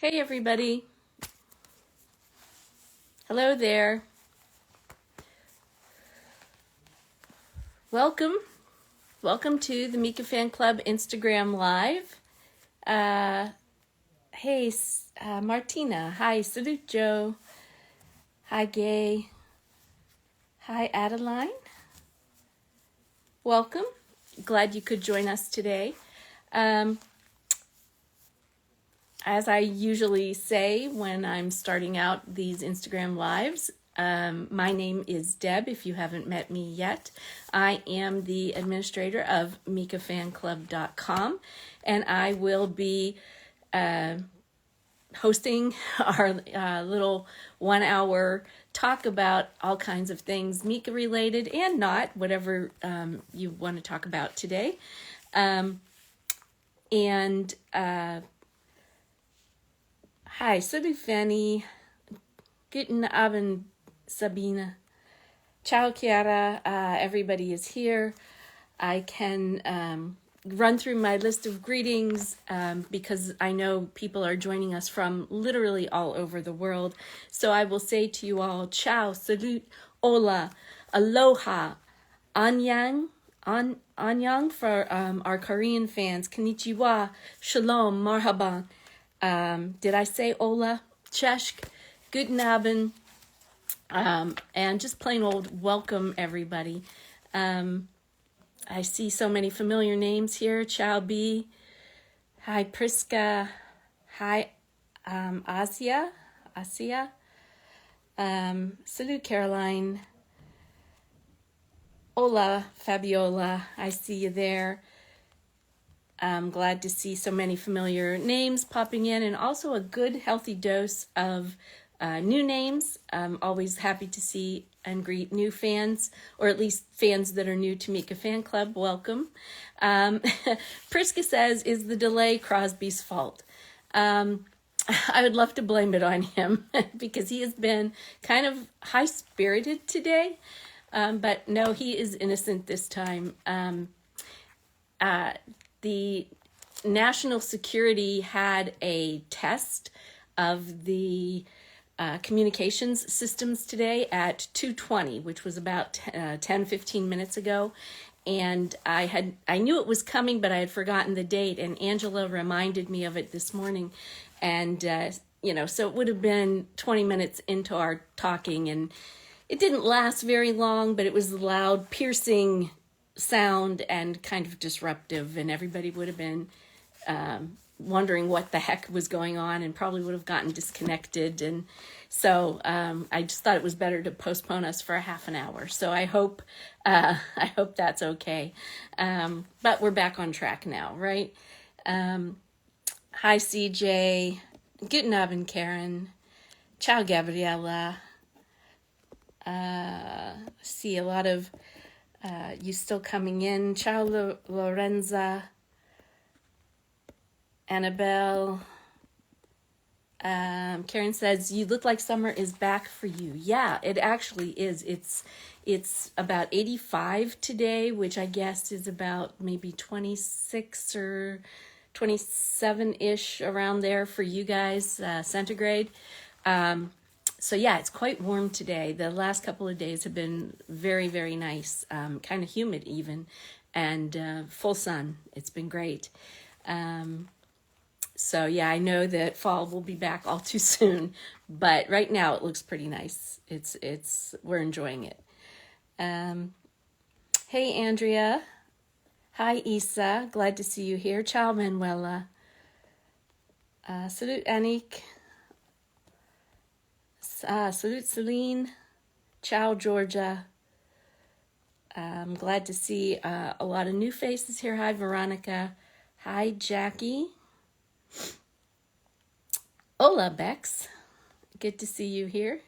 Hey everybody. Hello there. Welcome. Welcome to the Mika Fan Club Instagram Live. Hey, Martina. Hi, Salute Joe. Hi, Gay. Hi, Adeline. Welcome. Glad you could join us today. As I usually say when I'm starting out these Instagram Lives, my name is Deb, if you haven't met me yet. I am the administrator of MikaFanClub.com, and I will be hosting our little 1 hour talk about all kinds of things Mika related and not, whatever you want to talk about today. Hi, salut Fanny. Guten Abend, Sabina. Ciao, Chiara. Everybody is here. I can run through my list of greetings because I know people are joining us from literally all over the world. So I will say to you all, ciao, salut, hola, aloha, annyeong, annyeong for our Korean fans, konnichiwa, shalom, marhaban. Did I say hola? Cheshk, guten Abend, and just plain old welcome everybody. I see so many familiar names here. Chow B. Hi, Priska. Hi, Asia. Salute, Caroline. Hola, Fabiola. I see you there. I'm glad to see so many familiar names popping in, and also a good, healthy dose of new names. I'm always happy to see and greet new fans, or at least fans that are new to Mika Fan Club. Welcome. Priska says, is the delay Crosby's fault? I would love to blame it on him because he has been kind of high-spirited today, but no, he is innocent this time. The national security had a test of the communications systems today at 2:20, which was about 10-15 minutes ago. And I knew it was coming, but I had forgotten the date, and Angela reminded me of it this morning. And, so it would have been 20 minutes into our talking, and it didn't last very long, but it was loud, piercing sound and kind of disruptive, and everybody would have been wondering what the heck was going on and probably would have gotten disconnected. And so I just thought it was better to postpone us for a half an hour. So I hope that's okay. But we're back on track now, right? Hi, CJ. Guten Abend, Karen. Ciao, Gabriella. See a lot of you still coming in. Ciao, Lorenza. Annabelle. Karen says, you look like summer is back for you. Yeah, it actually is. It's about 85 today, which I guess is about maybe 26 or 27-ish around there for you guys, centigrade. So yeah, it's quite warm today. The last couple of days have been very, very nice, kind of humid even, and full sun. It's been great. So yeah, I know that fall will be back all too soon, but right now it looks pretty nice. We're enjoying it. Hey, Andrea. Hi, Isa. Glad to see you here. Ciao, Manuela. Salute, Anik. Salute, Celine. Ciao, Georgia. I'm glad to see a lot of new faces here. Hi, Veronica. Hi, Jackie. Hola, Bex. Good to see you here.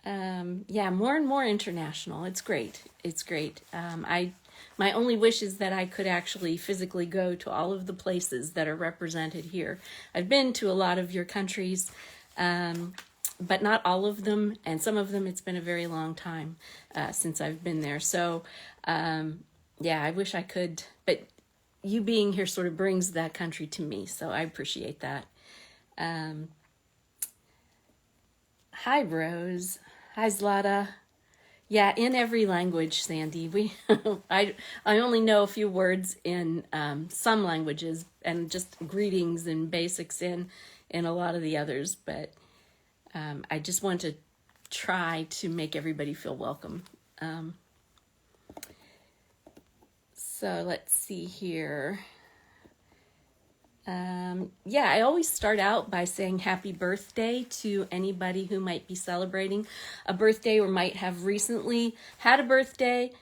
Yeah, more and more international. It's great. It's great. My only wish is that I could actually physically go to all of the places that are represented here. I've been to a lot of your countries, but not all of them, and some of them it's been a very long time since I've been there. So, yeah, I wish I could, but you being here sort of brings that country to me, so I appreciate that. Um, Hi, Rose. Hi, Zlata. Yeah, in every language, Sandy. I only know a few words in some languages, and just greetings and basics in a lot of the others. But I just want to try to make everybody feel welcome. So let's see here. Yeah, I always start out by saying happy birthday to anybody who might be celebrating a birthday or might have recently had a birthday.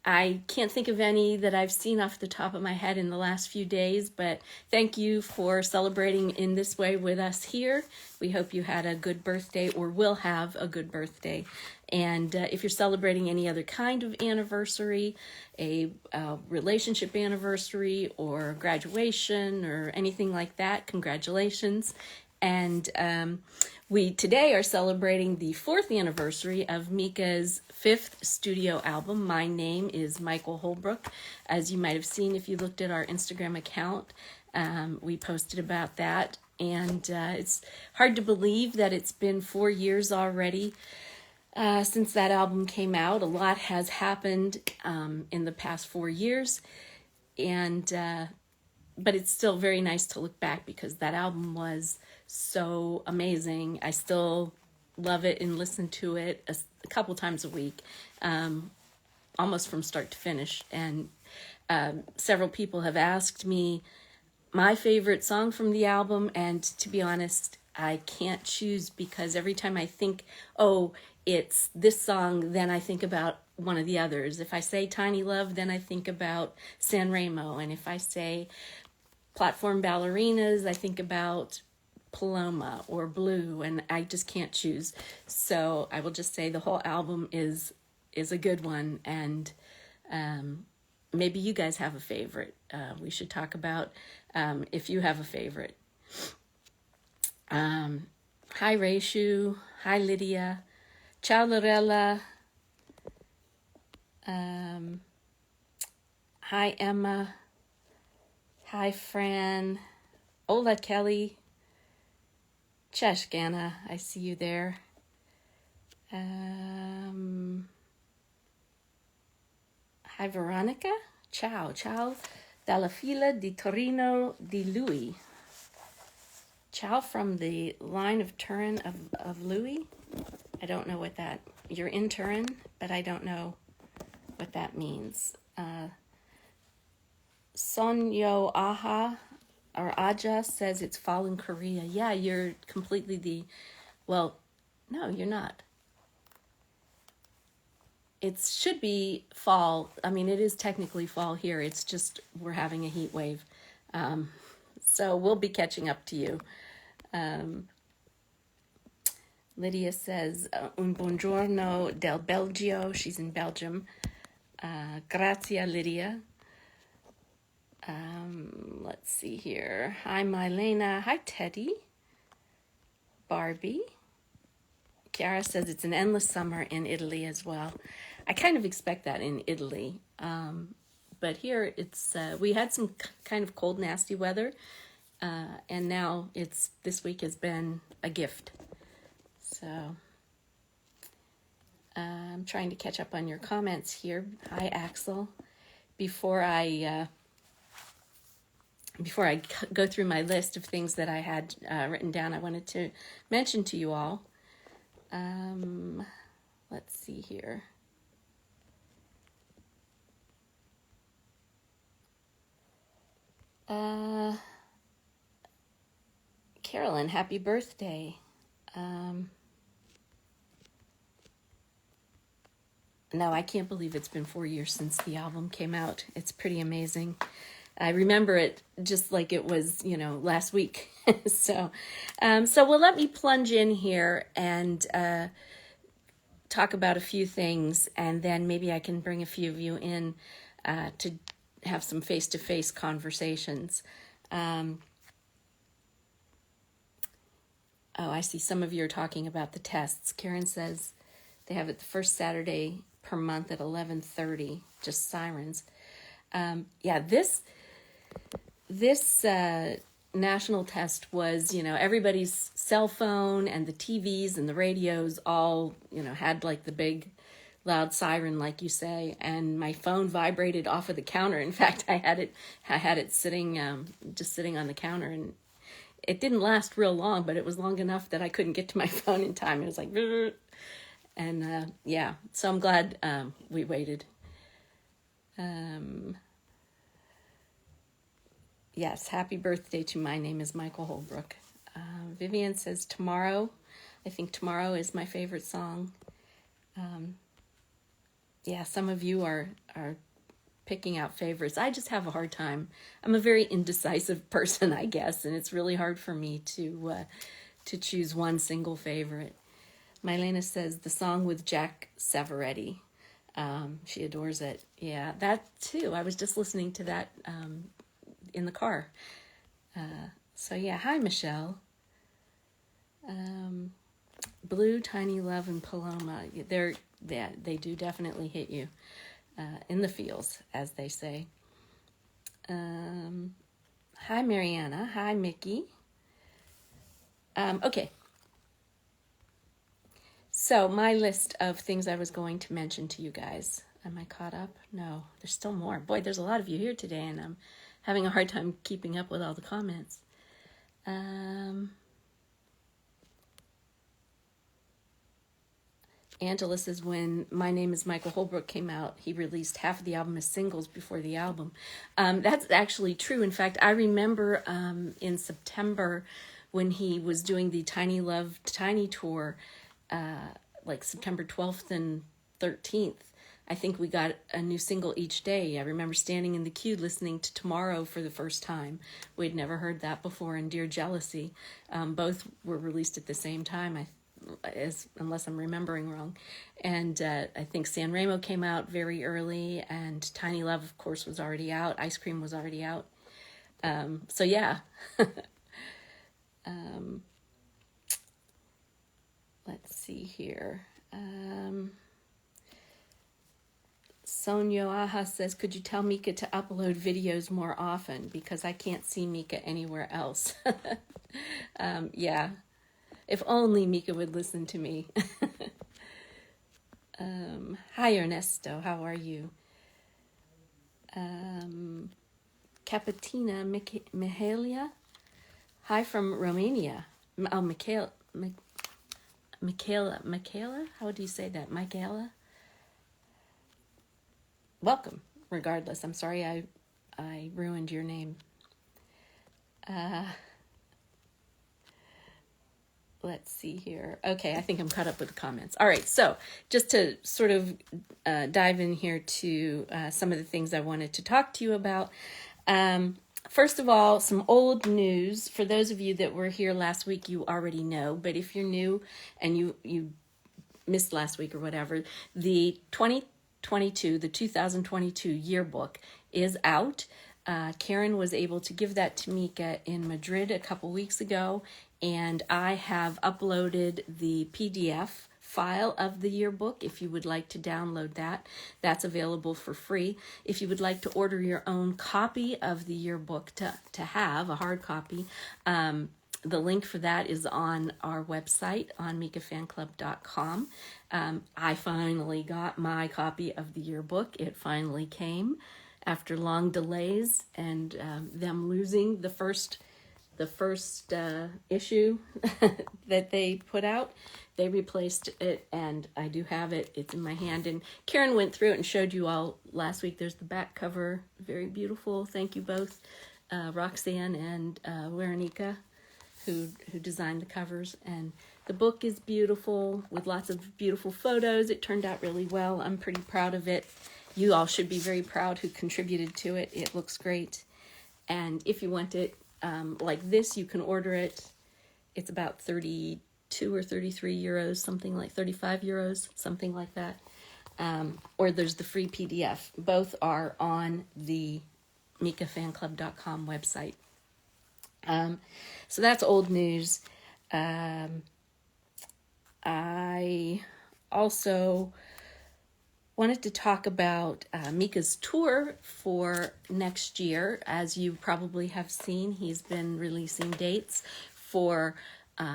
I can't think of any that I've seen off the top of my head in the last few days, but thank you for celebrating in this way with us here. We hope you had a good birthday or will have a good birthday. And if you're celebrating any other kind of anniversary, a relationship anniversary or graduation or anything like that, congratulations. And we today are celebrating the 4th anniversary of Mika's 5th studio album. My name is Michael Holbrook. As you might have seen if you looked at our Instagram account, we posted about that. And it's hard to believe that it's been 4 years already since that album came out. A lot has happened in the past 4 years. And but it's still very nice to look back because that album was so amazing. I still love it and listen to it a couple times a week, almost from start to finish. And several people have asked me my favorite song from the album, and to be honest, I can't choose because every time I think, oh, it's this song, then I think about one of the others. If I say Tiny Love, then I think about San Remo. And if I say Platform Ballerinas, I think about Paloma or Blue, and I just can't choose. So I will just say the whole album is a good one, and maybe you guys have a favorite. We should talk about if you have a favorite. Hi Raishu, hi Lydia, ciao Lorella, hi Emma, hi Fran, hola Kelly, Cheshgana, I see you there. Hi Veronica, ciao dalla fila di Torino di Lui. Ciao from the line of Turin of Louis. I don't know what that, you're in Turin, but I don't know what that means. Sonyo Aha or Aja says it's fall in Korea. Yeah, you're completely well, no, you're not. It should be fall. I mean, it is technically fall here. It's just we're having a heat wave. So we'll be catching up to you. Lydia says, un buongiorno del Belgio. She's in Belgium. Grazie, Lydia. Let's see here. Hi, Mylena. Hi, Teddy. Barbie. Chiara says it's an endless summer in Italy as well. I kind of expect that in Italy. But here it's, we had some kind of cold, nasty weather. And now this week has been a gift. So I'm trying to catch up on your comments here. Hi, Axel. Before I go through my list of things that I had written down, I wanted to mention to you all. Let's see here. Carolyn, happy birthday. No, I can't believe it's been 4 years since the album came out. It's pretty amazing. I remember it just like it was, last week. So well, let me plunge in here and talk about a few things, and then maybe I can bring a few of you in to have some face-to-face conversations. I see some of you are talking about the tests. Karen says they have it the first Saturday per month at 11:30, just sirens. This national test was, everybody's cell phone and the TVs and the radios all, had like the big loud siren, like you say, and my phone vibrated off of the counter. In fact, I had it sitting, just sitting on the counter, and it didn't last real long, but it was long enough that I couldn't get to my phone in time. It was like, and yeah, so I'm glad we waited. Yes, happy birthday to My Name is Michael Holbrook. Vivian says Tomorrow. I think Tomorrow is my favorite song. Yeah, some of you are picking out favorites. I just have a hard time. I'm a very indecisive person, I guess, and it's really hard for me to choose one single favorite. Mylena says the song with Jack Savoretti. She adores it. Yeah, that too. I was just listening to that in the car. So yeah, hi Michelle. Blue, Tiny Love, and Paloma. They do definitely hit you in the feels, as they say. Hi Mariana. Hi Mickey. Okay. So my list of things I was going to mention to you guys. Am I caught up? No, there's still more. Boy, there's a lot of you here today, and I'm having a hard time keeping up with all the comments. Angela says when My Name is Michael Holbrook came out, he released half of the album as singles before the album. That's actually true. In fact, I remember in September when he was doing the Tiny Love Tiny Tour, like September 12th and 13th, I think we got a new single each day. I remember standing in the queue listening to Tomorrow for the first time. We'd never heard that before, and Dear Jealousy. Both were released at the same time, unless I'm remembering wrong. And I think San Remo came out very early, and Tiny Love, of course, was already out. Ice Cream was already out. So yeah. Let's see here. Sonia Aha says, could you tell Mika to upload videos more often? Because I can't see Mika anywhere else. Yeah. If only Mika would listen to me. Hi, Ernesto. How are you? Capatina Mihalia. Hi from Romania. Oh, Michaela. How do you say that? Michaela? Welcome, regardless. I'm sorry I ruined your name. Let's see here. Okay, I think I'm caught up with the comments. All right, so just to sort of dive in here to some of the things I wanted to talk to you about. First of all, some old news. For those of you that were here last week, you already know. But if you're new and you missed last week or whatever, the 2022 yearbook is out. Karen was able to give that to Mika in Madrid a couple weeks ago, and I have uploaded the PDF file of the yearbook if you would like to download that. That's available for free. If you would like to order your own copy of the yearbook to have a hard copy, the link for that is on our website on mikafanclub.com. I finally got my copy of the yearbook. It finally came after long delays and them losing the first issue that they put out. They replaced it, and I do have it. It's in my hand. And Karen went through it and showed you all last week. There's the back cover, very beautiful. Thank you both, Roxanne and Werenika, who designed the covers. And the book is beautiful with lots of beautiful photos. It turned out really well. I'm pretty proud of it. You all should be very proud who contributed to it. It looks great. And if you want it like this, you can order it. It's about 32 or 33 euros, something like 35 euros, something like that. Or there's the free PDF. Both are on the mikafanclub.com website. So that's old news. I also wanted to talk about Mika's tour for next year. As you probably have seen, he's been releasing dates for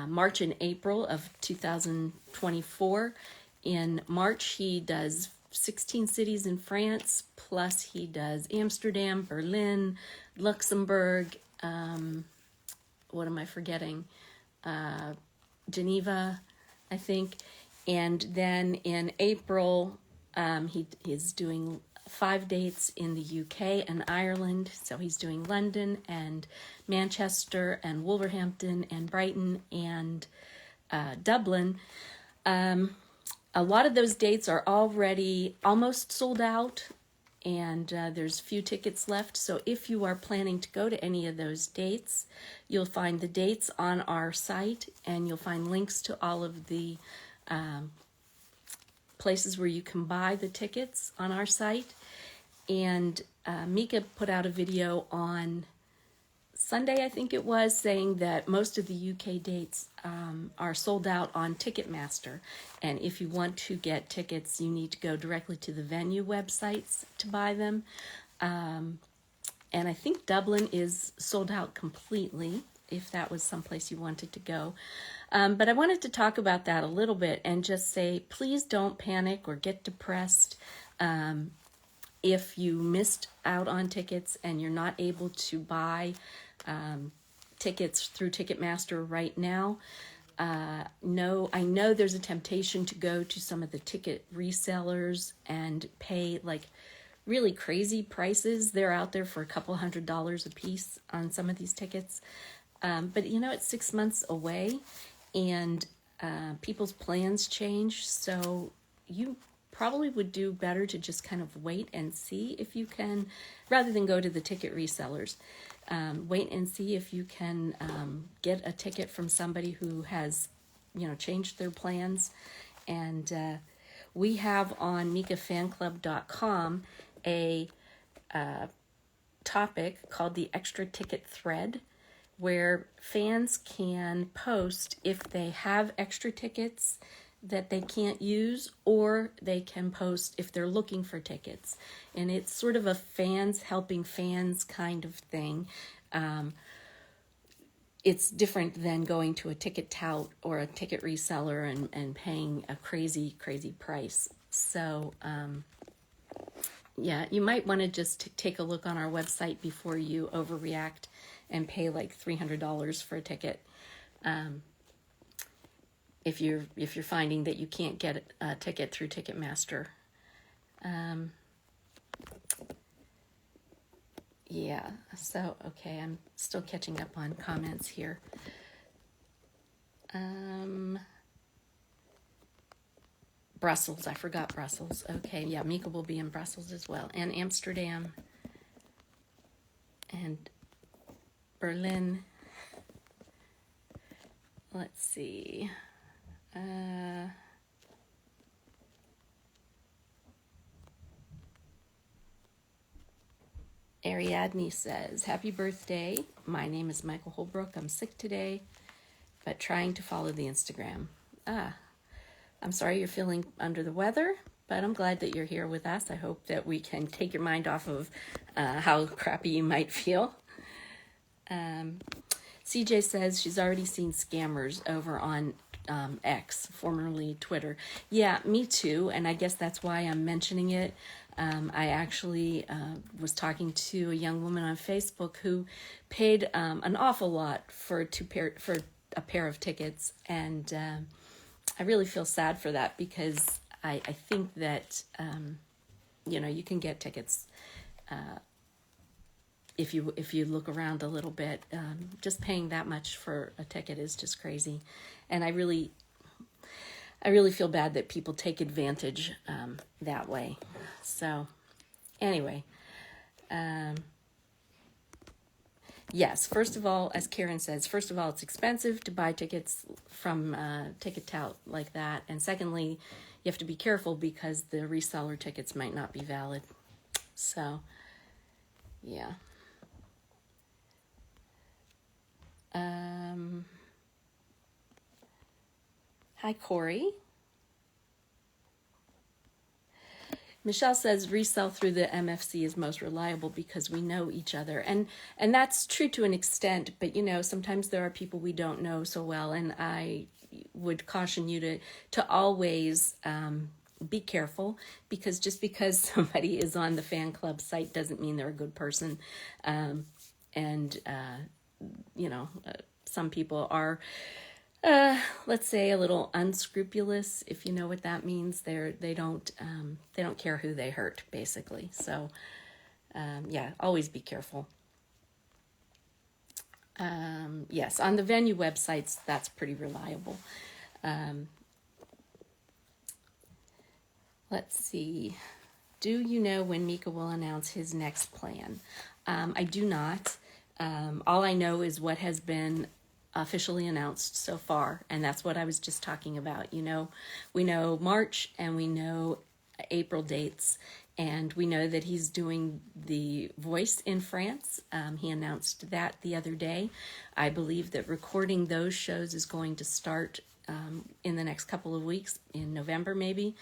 March and April of 2024. In March, he does 16 cities in France, plus he does Amsterdam, Berlin, Luxembourg, what am I forgetting? Geneva, I think. And then in April, he is doing 5 dates in the UK and Ireland. So he's doing London and Manchester and Wolverhampton and Brighton and Dublin. A lot of those dates are already almost sold out, and there's few tickets left. So if you are planning to go to any of those dates, you'll find the dates on our site, and you'll find links to all of the places where you can buy the tickets on our site. And Mika put out a video on Sunday, I think it was, saying that most of the UK dates are sold out on Ticketmaster. And if you want to get tickets, you need to go directly to the venue websites to buy them. And I think Dublin is sold out completely, if that was someplace you wanted to go. But I wanted to talk about that a little bit and just say, please don't panic or get depressed. If you missed out on tickets and you're not able to buy tickets through Ticketmaster right now, no, I know there's a temptation to go to some of the ticket resellers and pay like really crazy prices. They're out there for a couple $100s a piece on some of these tickets. But you know, it's 6 months away, and people's plans change. So you probably would do better to just kind of wait and see if you can, rather than go to the ticket resellers. Wait and see if you can get a ticket from somebody who has, you know, changed their plans. And we have on MikaFanClub.com a topic called the Extra Ticket Thread, where fans can post if they have extra tickets that they can't use, or they can post if they're looking for tickets. And it's sort of a fans helping fans kind of thing. It's different than going to a ticket tout or a ticket reseller and paying a crazy price. So yeah, you might want to just take a look on our website before you overreact and pay like $300 for a ticket. If you're finding that you can't get a ticket through Ticketmaster. Yeah, so, okay, I'm still catching up on comments here. Brussels, I forgot Brussels. Okay, yeah, Mika will be in Brussels as well, and Amsterdam, and Berlin. Let's see. Ariadne says, happy birthday. My name is Michael Holbrook. I'm sick today, but trying to follow the Instagram. I'm sorry you're feeling under the weather, but I'm glad that you're here with us. I hope that we can take your mind off of how crappy you might feel. CJ says she's already seen scammers over on X, formerly Twitter. Yeah, me too, and I guess that's why I'm mentioning it. I actually was talking to a young woman on Facebook who paid an awful lot for a pair of tickets, and I really feel sad for that, because I think that you know, you can get tickets if you look around a little bit. Just paying that much for a ticket is just crazy, and I really feel bad that people take advantage that way. So anyway, yes, first of all, as Karen says, first of all, it's expensive to buy tickets from Ticket Tout like that. And secondly, you have to be careful because the reseller tickets might not be valid. So, yeah. Hi, Corey. Michelle says resell through the MFC is most reliable because we know each other. And that's true to an extent, but sometimes there are people we don't know so well, and I would caution you to always be careful, because just because somebody is on the fan club site doesn't mean they're a good person. And some people are let's say a little unscrupulous, if you know what that means. They don't care who they hurt, basically. So always be careful. Yes, on the venue websites, that's pretty reliable. Let's see. Do you know when Mika will announce his next plan? I do not. All I know is what has been officially announced so far, and that's what I was just talking about. We know March and we know April dates, and we know that he's doing The Voice in France. He announced that the other day. I believe that recording those shows is going to start in the next couple of weeks, in November maybe.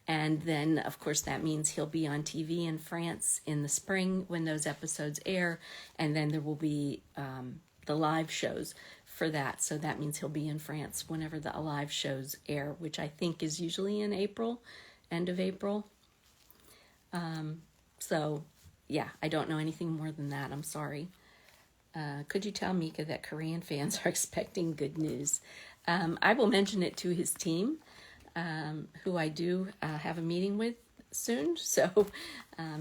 And then, of course, that means he'll be on TV in France in the spring when those episodes air, and then there will be the live shows for that. So that means he'll be in France whenever the live shows air, which I think is usually in April, end of April. I don't know anything more than that. I'm sorry. Could you tell Mika that Korean fans are expecting good news? I will mention it to his team, who I do have a meeting with soon. So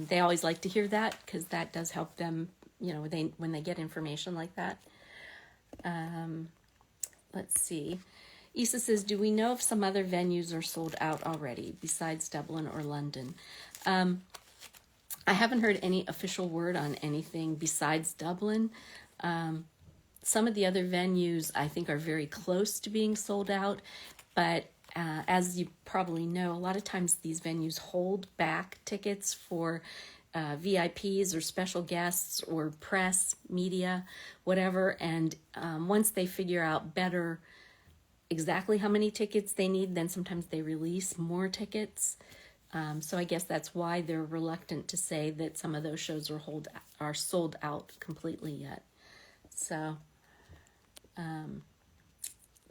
they always like to hear that, because that does help them, when they get information like that. Let's see. Issa says, do we know if some other venues are sold out already besides Dublin or London? I haven't heard any official word on anything besides Dublin. Some of the other venues I think are very close to being sold out, but as you probably know, a lot of times these venues hold back tickets for VIPs or special guests or press, media, whatever. And once they figure out better exactly how many tickets they need, then sometimes they release more tickets. So I guess that's why they're reluctant to say that some of those shows are sold out completely yet. So,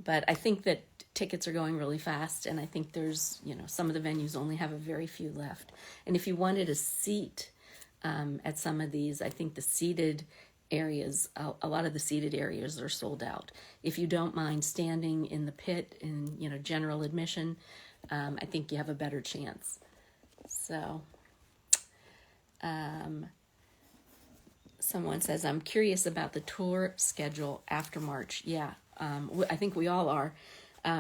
but I think that tickets are going really fast, and I think there's, some of the venues only have a very few left. And if you wanted a seat at some of these, I think the seated areas, a lot of the seated areas are sold out. If you don't mind standing in the pit in, general admission, I think you have a better chance. So, someone says, I'm curious about the tour schedule after March. Yeah, I think we all are.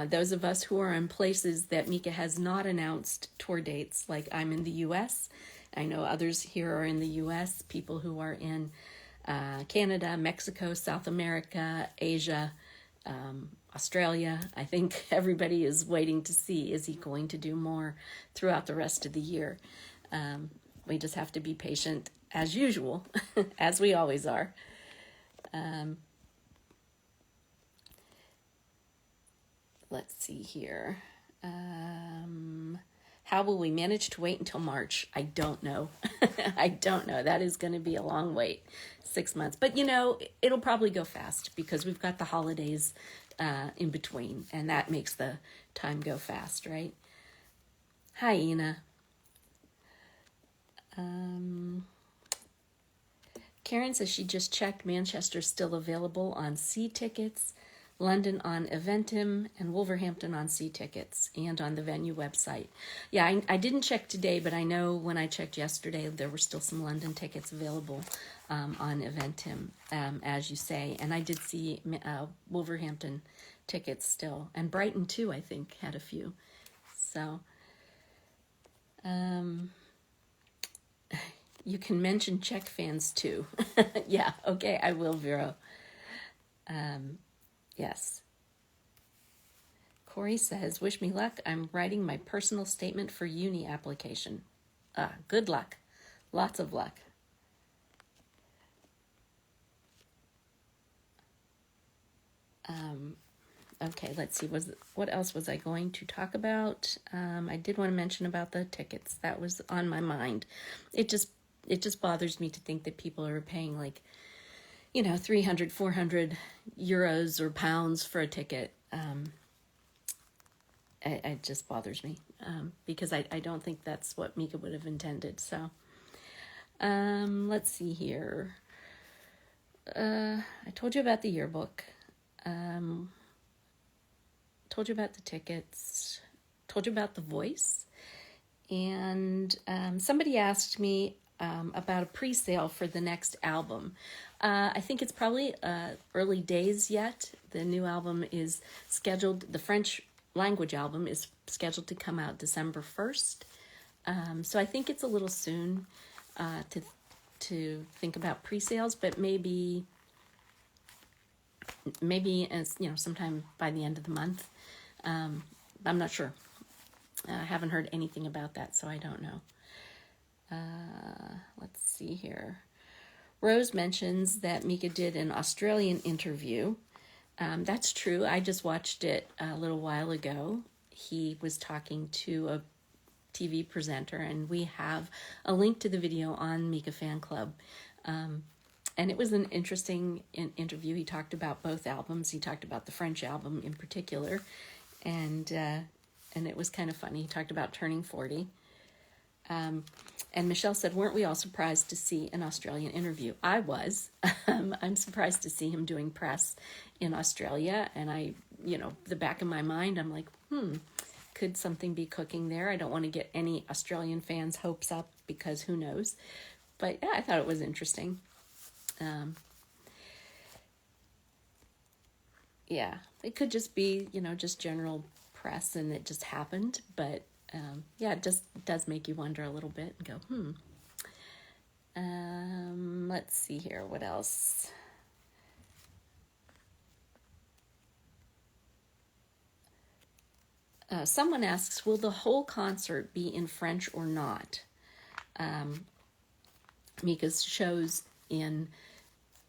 Those of us who are in places that Mika has not announced tour dates, like I'm in the U.S., I know others here are in the U.S., people who are in Canada, Mexico, South America, Asia, Australia. I think everybody is waiting to see, is he going to do more throughout the rest of the year? We just have to be patient as usual, as we always are. Let's see here. How will we manage to wait until March? I don't know. I don't know. That is going to be a long wait, 6 months. But, it'll probably go fast because we've got the holidays in between, and that makes the time go fast, right? Hi, Ina. Karen says she just checked. Manchester's still available on C tickets, London on Eventim, and Wolverhampton on C tickets and on the venue website. Yeah, I didn't check today, but I know when I checked yesterday, there were still some London tickets available on Eventim, as you say. And I did see Wolverhampton tickets still. And Brighton, too, I think, had a few. So, you can mention Czech fans, too. Yeah, okay, I will, Vero. Yes. Corey says, wish me luck. I'm writing my personal statement for uni application. Good luck. Lots of luck. Okay, let's see. What else was I going to talk about? I did want to mention about the tickets. That was on my mind. It just bothers me to think that people are paying like, 300, 400 euros or pounds for a ticket. It just bothers me because I don't think that's what Mika would have intended. So let's see here. I told you about the yearbook. Told you about the tickets. Told you about the voice. And somebody asked me about a pre-sale for the next album. I think it's probably early days yet. The new album is scheduled, the French language album is scheduled to come out December 1st. So I think it's a little soon to think about pre-sales, but maybe as sometime by the end of the month. I'm not sure. I haven't heard anything about that, so I don't know. Let's see here. Rose mentions that Mika did an Australian interview. That's true. I just watched it a little while ago. He was talking to a TV presenter, and we have a link to the video on Mika Fan Club. And it was an interesting interview. He talked about both albums. He talked about the French album in particular, and it was kind of funny. He talked about turning 40. And Michelle said, weren't we all surprised to see an Australian interview? I was. I'm surprised to see him doing press in Australia. And the back of my mind, I'm like, could something be cooking there? I don't want to get any Australian fans' hopes up because who knows. But yeah, I thought it was interesting. Yeah, it could just be, just general press and it just happened. But yeah, it just does make you wonder a little bit and go, let's see here. What else? Someone asks, will the whole concert be in French or not? Mika's shows in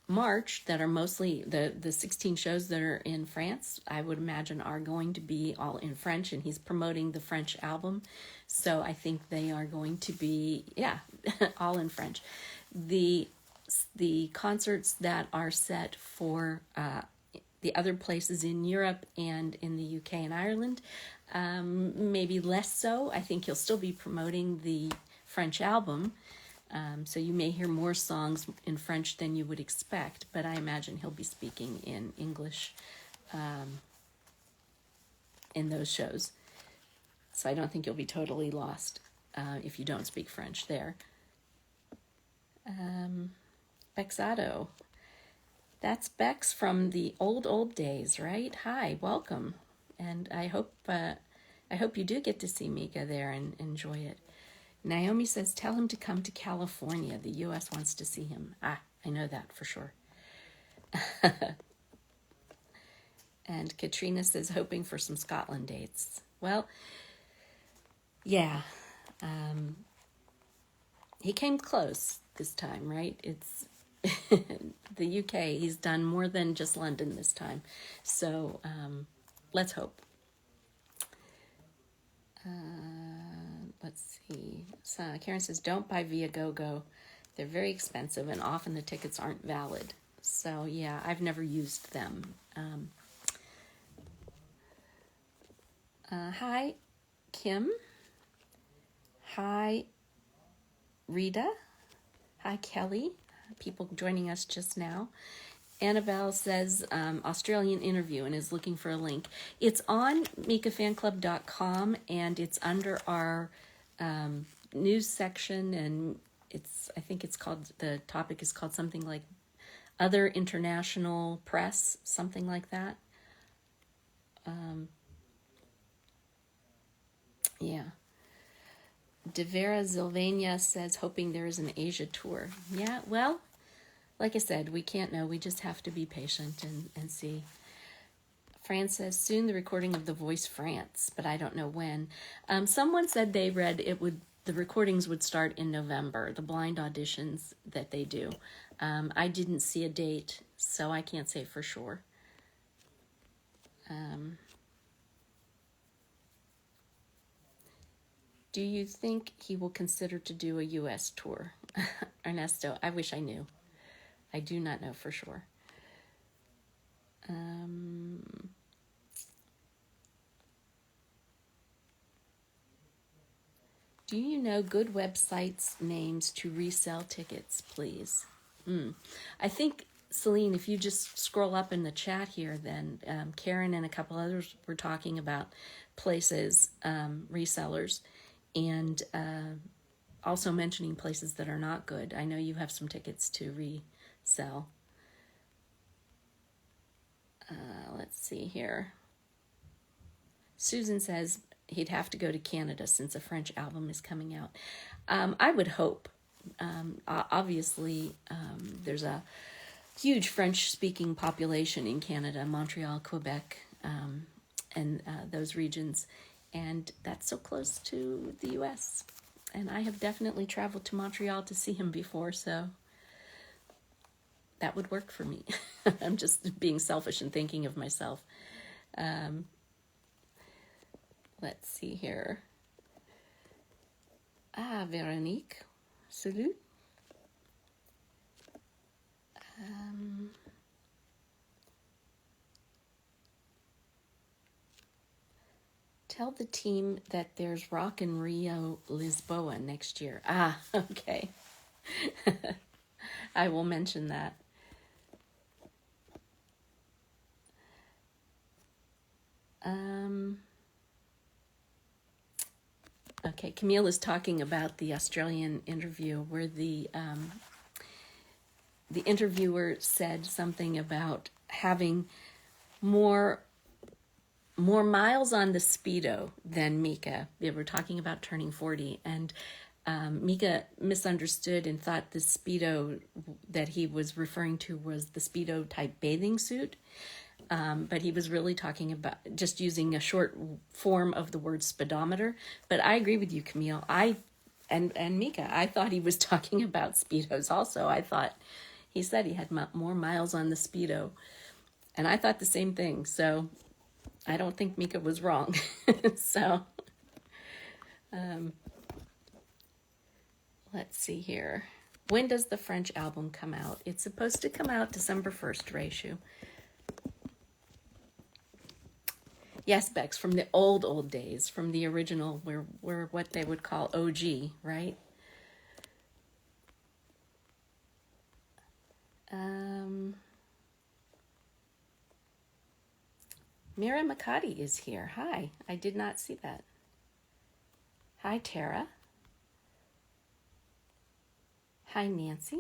March that are mostly the 16 shows that are in France, I would imagine are going to be all in French, and he's promoting the French album. So I think they are going to be, all in French. The concerts that are set for the other places in Europe and in the UK and Ireland, maybe less so. I think he'll still be promoting the French album. So you may hear more songs in French than you would expect, but I imagine he'll be speaking in English in those shows. So I don't think you'll be totally lost if you don't speak French there. Bexado. That's Bex from the old days, right? Hi, welcome. And I hope you do get to see Mika there and enjoy it. Naomi says, tell him to come to California. The U.S. wants to see him. I know that for sure. And Katrina says, hoping for some Scotland dates. Well, yeah. He came close this time, right? It's the UK. He's done more than just London this time. So let's hope. Let's see. So Karen says, don't buy Viagogo. They're very expensive and often the tickets aren't valid. So yeah, I've never used them. Hi, Kim. Hi, Rita. Hi, Kelly. People joining us just now. Annabelle says Australian interview and is looking for a link. It's on mikafanclub.com and it's under our news section, and I think it's called, the topic is called something like other international press, something like that. Yeah. Devera Zylvania says, hoping there is an Asia tour. Yeah, well, like I said, we can't know. We just have to be patient and see. Fran says, soon the recording of The Voice France, but I don't know when. Someone said they read the recordings would start in November, the blind auditions that they do. I didn't see a date, so I can't say for sure. Do you think he will consider to do a U.S. tour? Ernesto, I wish I knew. I do not know for sure. Do you know good websites names to resell tickets, please? I think, Celine, if you just scroll up in the chat here, then Karen and a couple others were talking about places, resellers, and also mentioning places that are not good. I know you have some tickets to resell. Let's see here. Susan says he'd have to go to Canada since a French album is coming out. I would hope. Obviously, there's a huge French-speaking population in Canada, Montreal, Quebec, and those regions. And that's so close to the U.S. And I have definitely traveled to Montreal to see him before, so that would work for me. I'm just being selfish and thinking of myself. Let's see here. Veronique. Salut. Tell the team that there's Rock in Rio Lisboa next year. Okay. I will mention that. Okay, Camille is talking about the Australian interview where the interviewer said something about having more miles on the Speedo than Mika. They were talking about turning 40, and Mika misunderstood and thought the Speedo that he was referring to was the Speedo type bathing suit. But he was really talking about just using a short form of the word speedometer. But I agree with you, Camille. And Mika, I thought he was talking about Speedos also. I thought he said he had more miles on the Speedo. And I thought the same thing. So I don't think Mika was wrong. So let's see here. When does the French album come out? It's supposed to come out December 1st, Raishu. Yes, Bex, from the old days, from the original, where what they would call OG, right? Mira Makati is here. Hi, I did not see that. Hi, Tara. Hi, Nancy.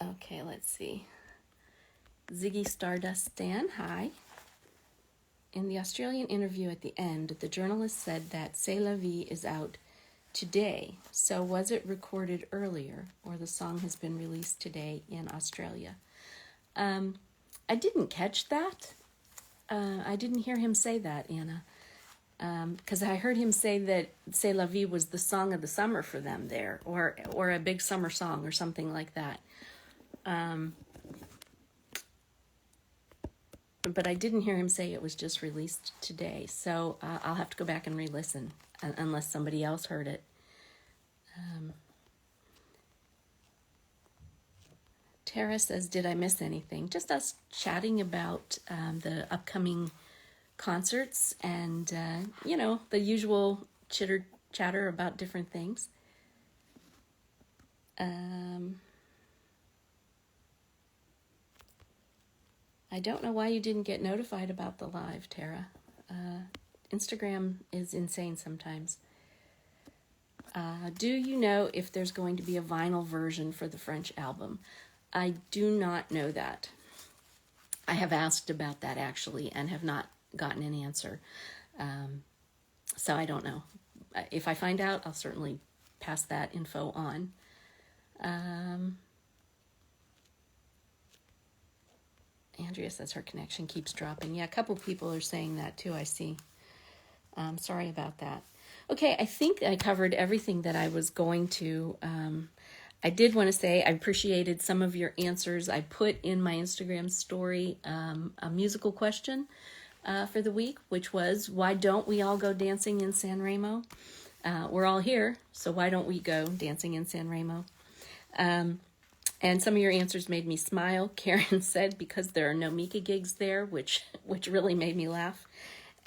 Okay, let's see. Ziggy Stardust Dan, hi. In the Australian interview at the end, the journalist said that C'est la vie is out today. So was it recorded earlier, or the song has been released today in Australia? I didn't catch that. I didn't hear him say that, Anna. Because I heard him say that C'est la vie was the song of the summer for them there, or a big summer song or something like that. But I didn't hear him say it was just released today. So I'll have to go back and re-listen unless somebody else heard it. Tara says, did I miss anything? Just us chatting about the upcoming concerts and, the usual chitter-chatter about different things. I don't know why you didn't get notified about the live, Tara. Instagram is insane sometimes. Do you know if there's going to be a vinyl version for the French album? I do not know that. I have asked about that actually and have not gotten an answer. So I don't know. If I find out, I'll certainly pass that info on. Andrea says her connection keeps dropping. Yeah, a couple people are saying that too, I see. Sorry about that. Okay, I think I covered everything that I was going to. I did want to say I appreciated some of your answers. I put in my Instagram story a musical question for the week, which was, why don't we all go dancing in San Remo? We're all here, so why don't we go dancing in San Remo? And some of your answers made me smile. Karen said because there are no Mika gigs there, which really made me laugh.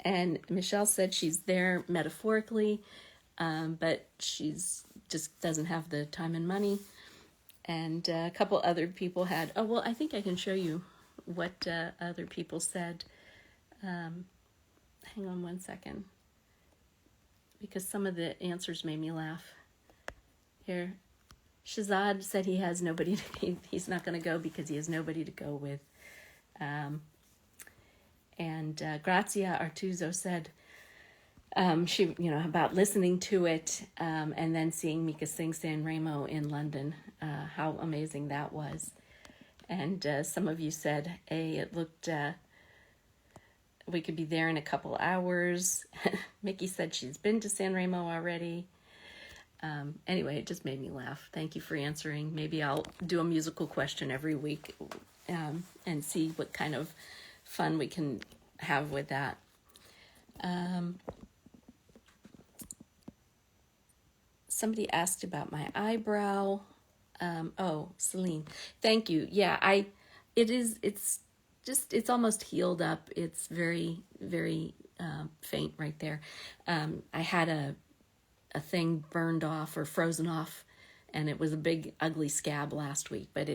And Michelle said she's there metaphorically, but she's just doesn't have the time and money. And a couple other people had, oh, well, I think I can show you what other people said. Hang on one second, because some of the answers made me laugh. Here, Shazad said he has nobody he's not going to go because he has nobody to go with. And Grazia Artuzo said she, about listening to it and then seeing Mika sing San Remo in London, how amazing that was. And some of you said, hey, it looked, we could be there in a couple hours. Mickey said she's been to San Remo already. Anyway, it just made me laugh. Thank you for answering. Maybe I'll do a musical question every week and see what kind of fun we can have with that. Somebody asked about my eyebrow. Oh, Celine, thank you. Yeah, it's almost healed up. It's very, very faint right there. I had a thing burned off or frozen off, and it was a big ugly scab last week, but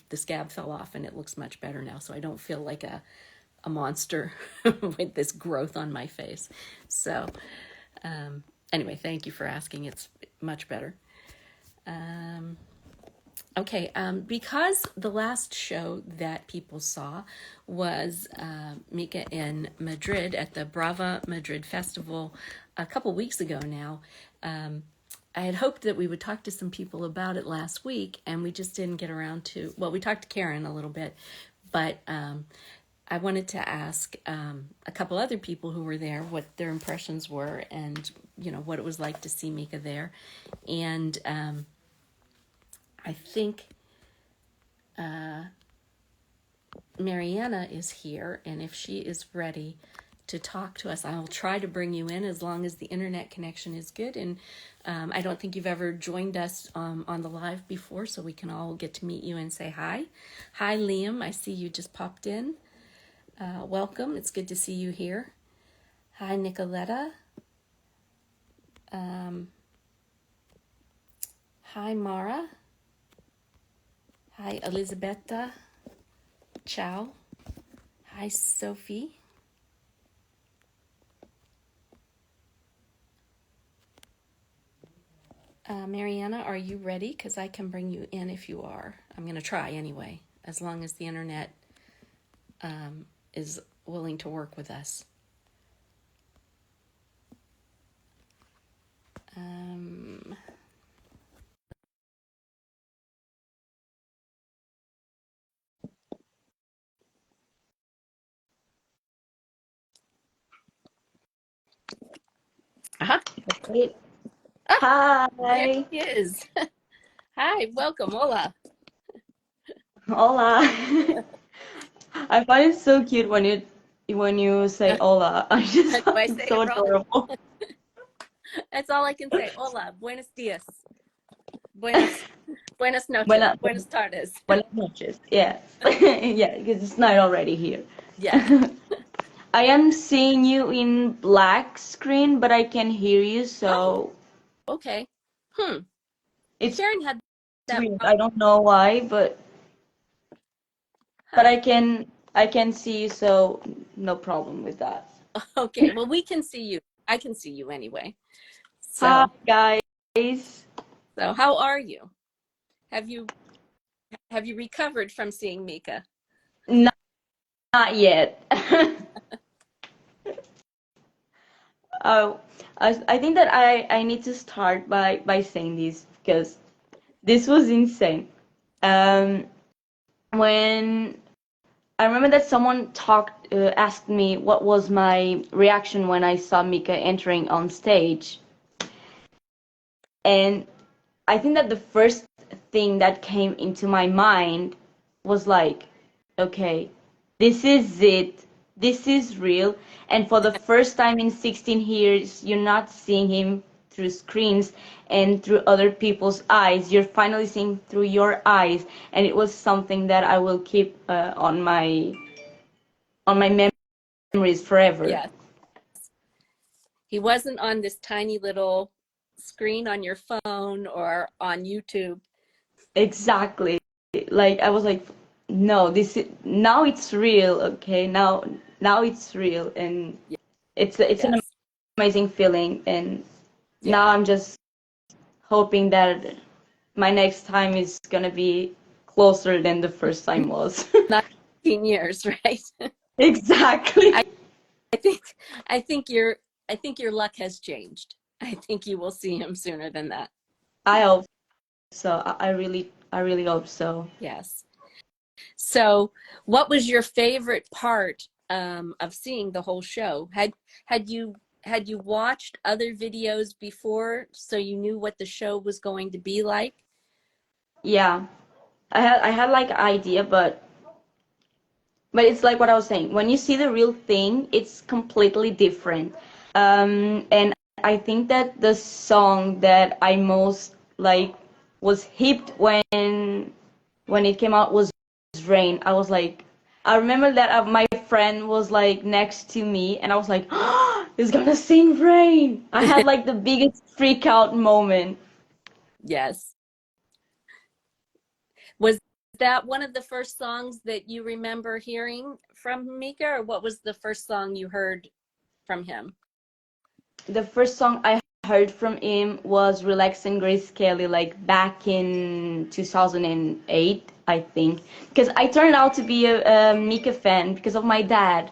the scab fell off and it looks much better now, so I don't feel like a monster with this growth on my face. So anyway, thank you for asking. It's much better. Okay, because the last show that people saw was Mika in Madrid at the Brava Madrid Festival a couple weeks ago now. I had hoped that we would talk to some people about it last week, and we just didn't get around to, well, we talked to Karen a little bit, but I wanted to ask a couple other people who were there what their impressions were and, what it was like to see Mika there. And I think Mariana is here, and if she is ready to talk to us, I'll try to bring you in as long as the internet connection is good. And I don't think you've ever joined us on the live before, so we can all get to meet you and say hi. Hi, Liam. I see you just popped in. Welcome. It's good to see you here. Hi, Nicoletta. Hi, Mara. Hi, Elisabetta. Ciao. Hi, Sophie. Mariana, are you ready? Because I can bring you in if you are. I'm going to try anyway, as long as the internet is willing to work with us. Uh-huh. Great. There Hi. he is. Hi, welcome. Hola. Hola. I find it so cute when you say hola. I Do just I find say it so it wrong? adorable. That's all I can say. Hola, buenos dias. Buenas noches. Buena, Buenas tardes. buenas noches. Yes. Yeah, because it's night already here. Yes. I am seeing you in black screen, but I can hear you, Oh, so okay. it's Karen had that weird. problem. I don't know why, but Huh. I can see you, so no problem with that. Okay. Well, we can see you. I can see you anyway. Hi, So, guys. how are you? Have you recovered from seeing Mika? Not, not yet. Oh, I think that I need to start by saying this because this was insane. Um, when I remember that someone asked me what was my reaction when I saw Mika entering on stage, And I think that the first thing that came into my mind was like, okay, this is it. This is real. And for the first time in 16 years, you're not seeing him through screens and through other people's eyes. You're finally seeing through your eyes. And it was something that I will keep on my memories forever. Yes. He wasn't on this tiny little screen on your phone or on YouTube. Exactly. Like I was like, no, this is now it's real, okay? Now it's real and it's an Yes. amazing feeling and now Yeah. I'm just hoping that my next time is gonna be closer than the first time was. 19 years, right? Exactly. I, I think I think your I think your luck has changed. I think you will see him sooner than that. I hope so. I really hope so. Yes. So, what was your favorite part of seeing the whole show? Had you had you watched other videos before so you knew what the show was going to be like? Yeah. I had like idea, but it's like what I was saying. When you see the real thing, it's completely different. And I think that the song that I most like was hipped when it came out was Rain. I was like, I remember that my friend was like next to me, and I was like, oh, he's gonna sing Rain. I had like the biggest freak out moment. Yes. Was that one of the first songs that you remember hearing from Mika, or what was the first song you heard from him? The first song I heard from him was Relax and Grace Kelly, like back in 2008, I think. Because I turned out to be a Mika fan because of my dad.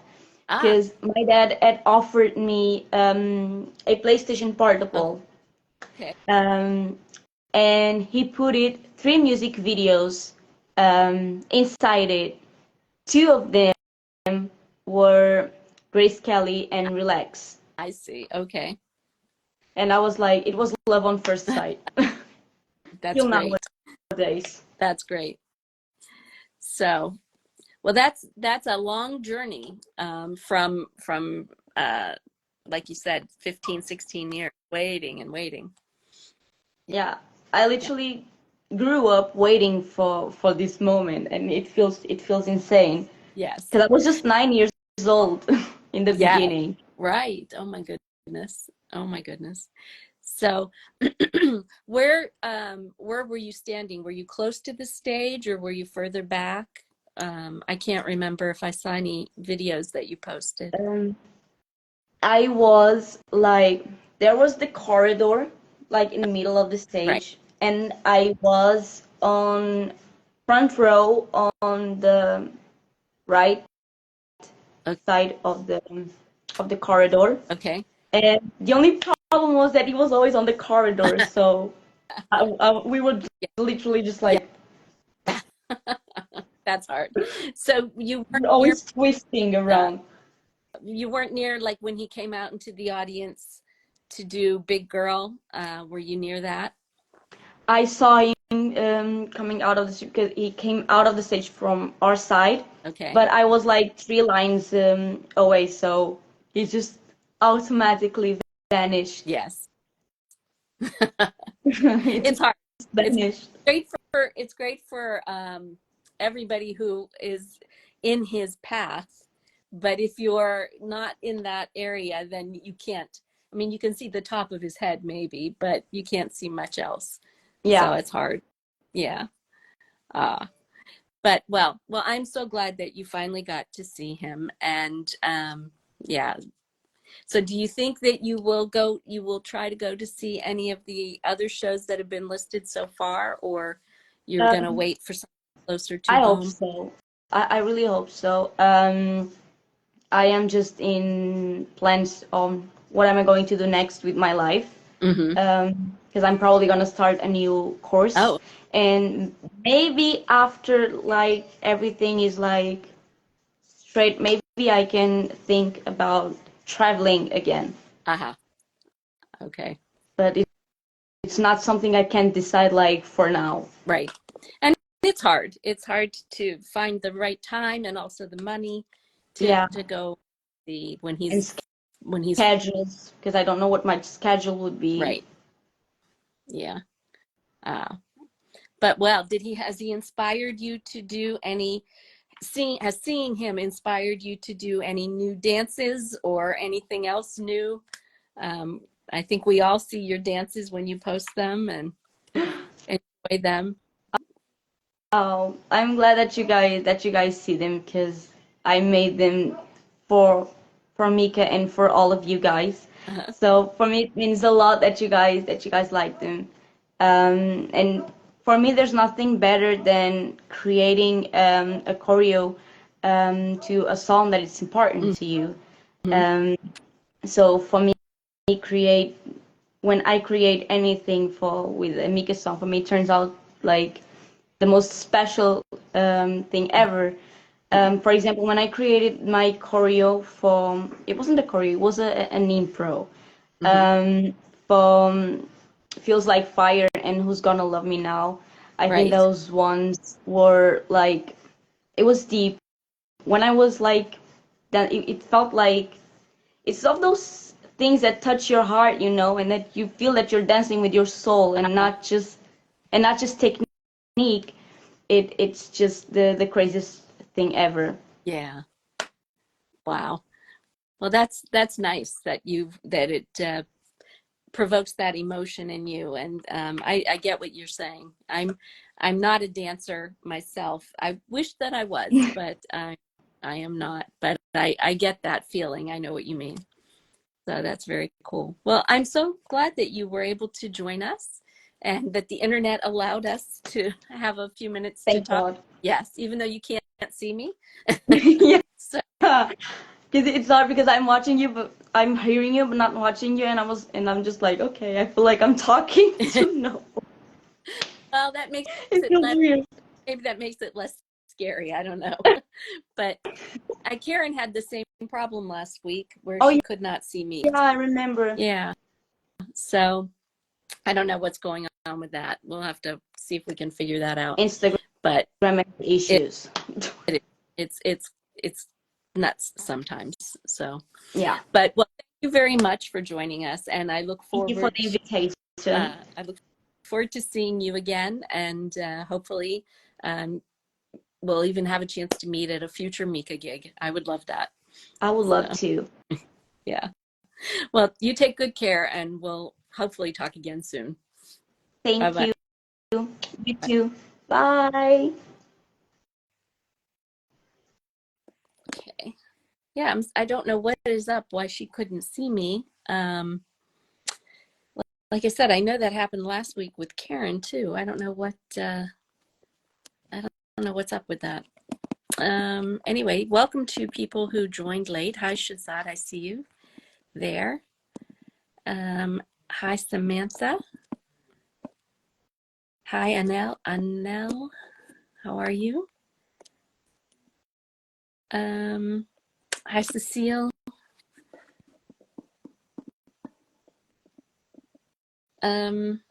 Ah, Because my dad had offered me a PlayStation Portable. okay. Um, and he put it three music videos inside it. Two of them were Grace Kelly and Relax. I see. Okay. And I was like, it was love on first sight. That's Till great. nowadays. That's great. So, well, that's a long journey from like you said, 15, 16 years waiting and waiting. Yeah, I Yeah. literally grew up waiting for this moment, and it feels insane Yes. because I was just 9 years old in the Yeah. beginning. Right. Oh my goodness. Oh my goodness. So, where were you standing? Were you close to the stage or were you further back? I can't remember if I saw any videos that you posted. Um, I was like, there was the corridor, like in the middle of the Right. stage, and I was on front row on the right side of the corridor. Okay. And the only problem was that he was always on the corridor, so we would Yeah. literally just Yeah. like That's hard. So you weren't near always twisting uh, around. you weren't near like when he came out into the audience to do Big Girl. Were you near that? I saw him coming out of the stage because he came out of the stage from our side, Okay. but I was like three lines away, so he just automatically vanished. Yes. He It's just hard. It's vanished. great for everybody who is in his path, but if you're not in that area, then you can't. I mean, you can see the top of his head maybe, but you can't see much else. So Yeah. it's hard. Yeah. Uh, but well, I'm so glad that you finally got to see him, and yeah. So do you think that you will try to go to see any of the other shows that have been listed so far, or you're going to Um, wait for something closer to I hope home? so. I really hope so. I am just in plans on what am I going to do next with my life. Mm-hmm. Because I'm probably gonna start a new course, Oh, and maybe after like everything is like straight, maybe I can think about traveling again. aha. Okay. But it's it's not something I can decide like for now. Right. And it's hard. It's hard to find the right time and also the money Yeah, to go the and when he's schedules, because I don't know what my schedule would be. right. Yeah. Uh, but well, has he inspired you to do any seeing him inspired you to do any new dances or anything else new? I think we all see your dances when you post them and enjoy them. Oh, I'm glad that you guys see them because I made them for for Mika and for all of you guys. Uh-huh. So for me, it means a lot that you guys like them. And for me, there's nothing better than creating a choreo to a song that is important to you. Mm-hmm. Um, so for me, create when I create anything for with a Mika song, for me, it turns out like the most special thing ever. For example, when I created my choreo for, it wasn't a choreo, it was an impro Mm-hmm. from Feels Like Fire and Who's Gonna Love Me Now. I think Right. those ones were like, it was deep. When I was like, that it felt like it's of those things that touch your heart, you know, and that you feel that you're dancing with your soul and not just technique. It's just the craziest thing ever. Yeah. Wow. Well, that's nice that it provokes that emotion in you, and I get what you're saying. I'm not a dancer myself. I wish that I was, but I am not. But I get that feeling. I know what you mean. So that's very cool. Well, I'm so glad that you were able to join us and that the internet allowed us to have a few minutes to Thank talk. God. Yes, even though you can't see me. Yeah, So because it's hard because I'm watching you, but I'm hearing you, but not watching you, and I'm just like, okay, I feel like I'm talking to no. well, that makes It it feels less, weird. maybe that makes it less scary. I don't know. But Karen had the same problem last week where Oh she could not see me. yeah, I remember. Yeah. So I don't know what's going on with that. We'll have to see if we can figure that out. Instagram But it, issues. it it's nuts sometimes. So, Yeah. but well, thank you very much for joining us, and Thank you for the invitation. I look forward to seeing you again, and hopefully, um, we'll even have a chance to meet at a future Mika gig. I would love that. I would love So, to. yeah. Well, you take good care, and we'll hopefully talk again soon. Bye Thank bye. you. You too. Bye. Okay. Yeah, I don't know what is up, why she couldn't see me. Like I said, I know that happened last week with Karen too. I don't know I don't know what's up with that. Anyway, welcome to people who joined late. Hi, Shazad, I see you there. Hi, Samantha. Hi, Anel. Anel, how are you? Hi, Cecile. Um,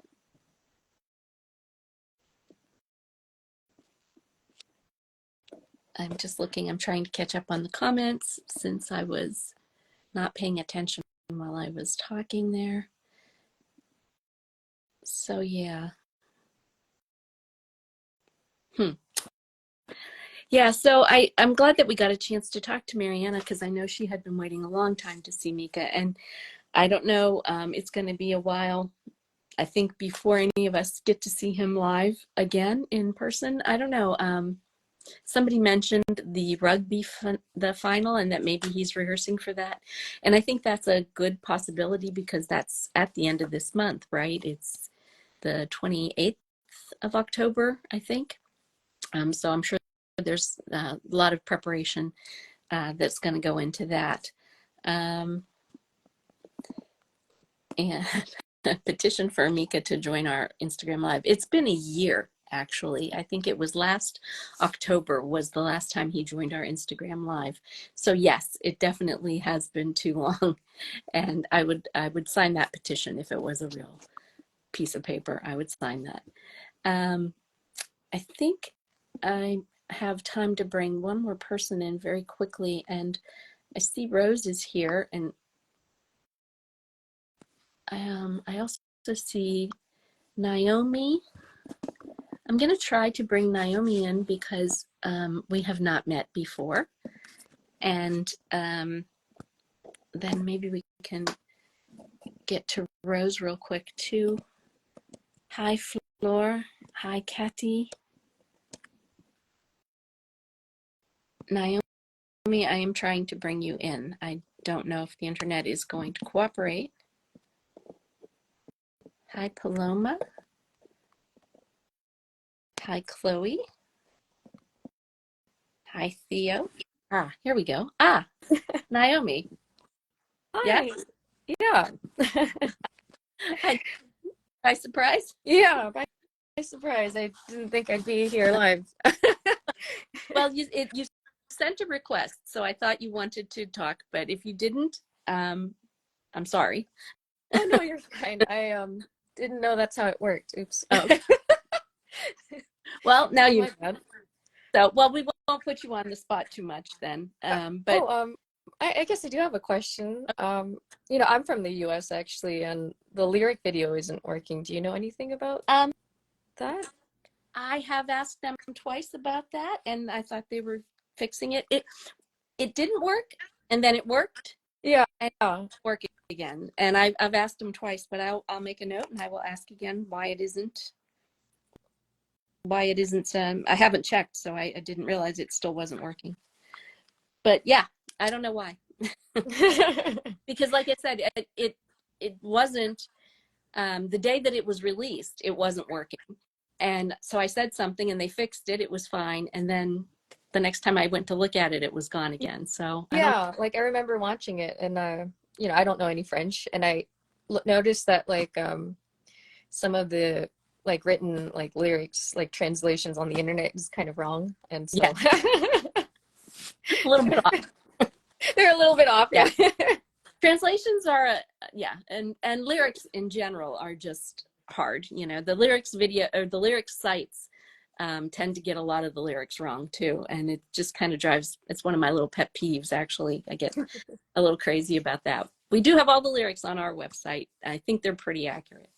I'm just looking. I'm trying to catch up on the comments since I was not paying attention while I was talking there. So yeah. Hmm. Yeah, so I'm glad that we got a chance to talk to Mariana because I know she had been waiting a long time to see Mika. And I don't know, it's going to be a while, I think, before any of us get to see him live again in person. I don't know. Somebody mentioned the the final, and that maybe he's rehearsing for that. And I think that's a good possibility because that's at the end of this month, right? It's the 28th of October, I think. So I'm sure there's a lot of preparation that's going to go into that. Um, and a petition for Mika to join our Instagram Live. It's been a year, actually. I think it was last October was the last time he joined our Instagram Live. So yes, it definitely has been too long. And I would sign that petition if it was a real piece of paper, I would sign that. I think I have time to bring one more person in very quickly, and I see Rose is here, and I also see Naomi. I'm going to try to bring Naomi in because we have not met before, and then maybe we can get to Rose real quick too. Hi, Flor. Hi, Kathy. Naomi, I am trying to bring you in. I don't know if the internet is going to cooperate. Hi, Paloma. Hi, Chloe. Hi, Theo. Here we go. Naomi. Hi. Yeah. Hi. By surprise? Yeah. By surprise. I didn't think I'd be here live. Well, you sent a request, so I thought you wanted to talk, but if you didn't, I'm sorry. Oh no, you're fine. I didn't know that's how it worked. Oops. Oh. Well, now you My bad. so well we won't put you on the spot too much then. But I guess I do have a question. I'm from the US actually, and the lyric video isn't working. Do you know anything about that? I have asked them twice about that, and I thought they were fixing it. It didn't work, and then it worked. Yeah. And working again. And I've asked them twice, but I'll make a note and I will ask again why it isn't. I haven't checked, so I didn't realize it still wasn't working. But yeah, I don't know why. Because like I said, it wasn't the day that it was released, it wasn't working. And so I said something and they fixed it. It was fine. And then the next time I went to look at it, it was gone again. So Yeah, like I remember watching it, and I don't know any French, and I noticed that like some of the like written like lyrics, like translations on the internet is kind of wrong, and so a little bit off. They're a little bit off. Yeah. Translations are and lyrics in general are just hard. The lyrics video or the lyrics sites tend to get a lot of the lyrics wrong too, and it just kind of it's one of my little pet peeves. Actually, I get a little crazy about that. We do have all the lyrics on our website. I think they're pretty accurate.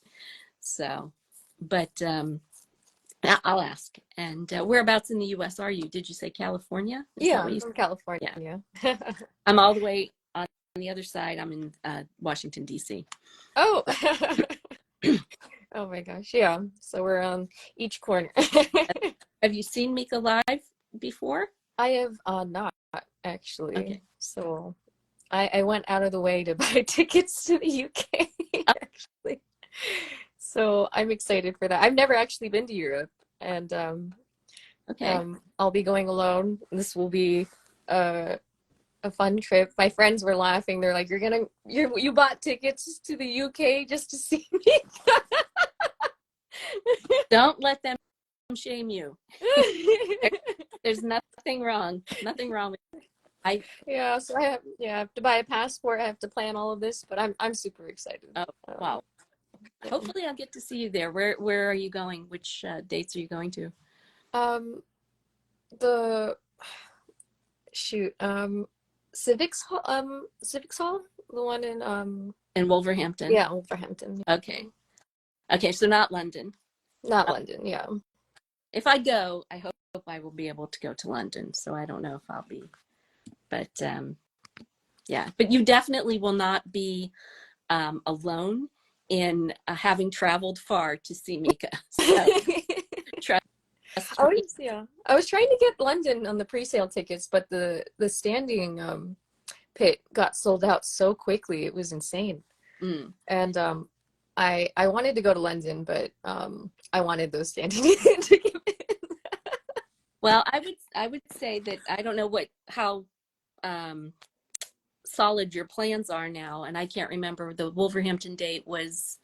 So, but I'll ask. And whereabouts in the US are you? Did you say California? Yeah, I'm from California. Yeah. I'm all the way on the other side. I'm in Washington, D.C. Oh. Oh my gosh. Yeah. So we're on each corner. Have you seen Mika live before? I have not actually. Okay. So I went out of the way to buy tickets to the UK actually. So I'm excited for that. I've never actually been to Europe, and Okay. I'll be going alone. This will be a fun trip. My friends were laughing. They're like, you bought tickets to the UK just to see me." Don't let them shame you. There's nothing wrong. Nothing wrong with it. Yeah, so I have to buy a passport. I have to plan all of this, but I'm super excited. Oh, wow. Yeah. Hopefully I'll get to see you there. Where are you going? Which dates are you going to? The Civics Hall, the one in Wolverhampton. Yeah, Wolverhampton. Okay. Okay, so not London. Not London, yeah. If I go, I hope I will be able to go to London. So I don't know if I'll be, but yeah. But you definitely will not be alone in having traveled far to see Mika. So, trust me. I was trying to get London on the pre-sale tickets, but the standing pit got sold out so quickly. It was insane. And I wanted to go to London, but I wanted those standing tickets. Well, I would say that I don't know how solid your plans are now, and I can't remember the Wolverhampton date was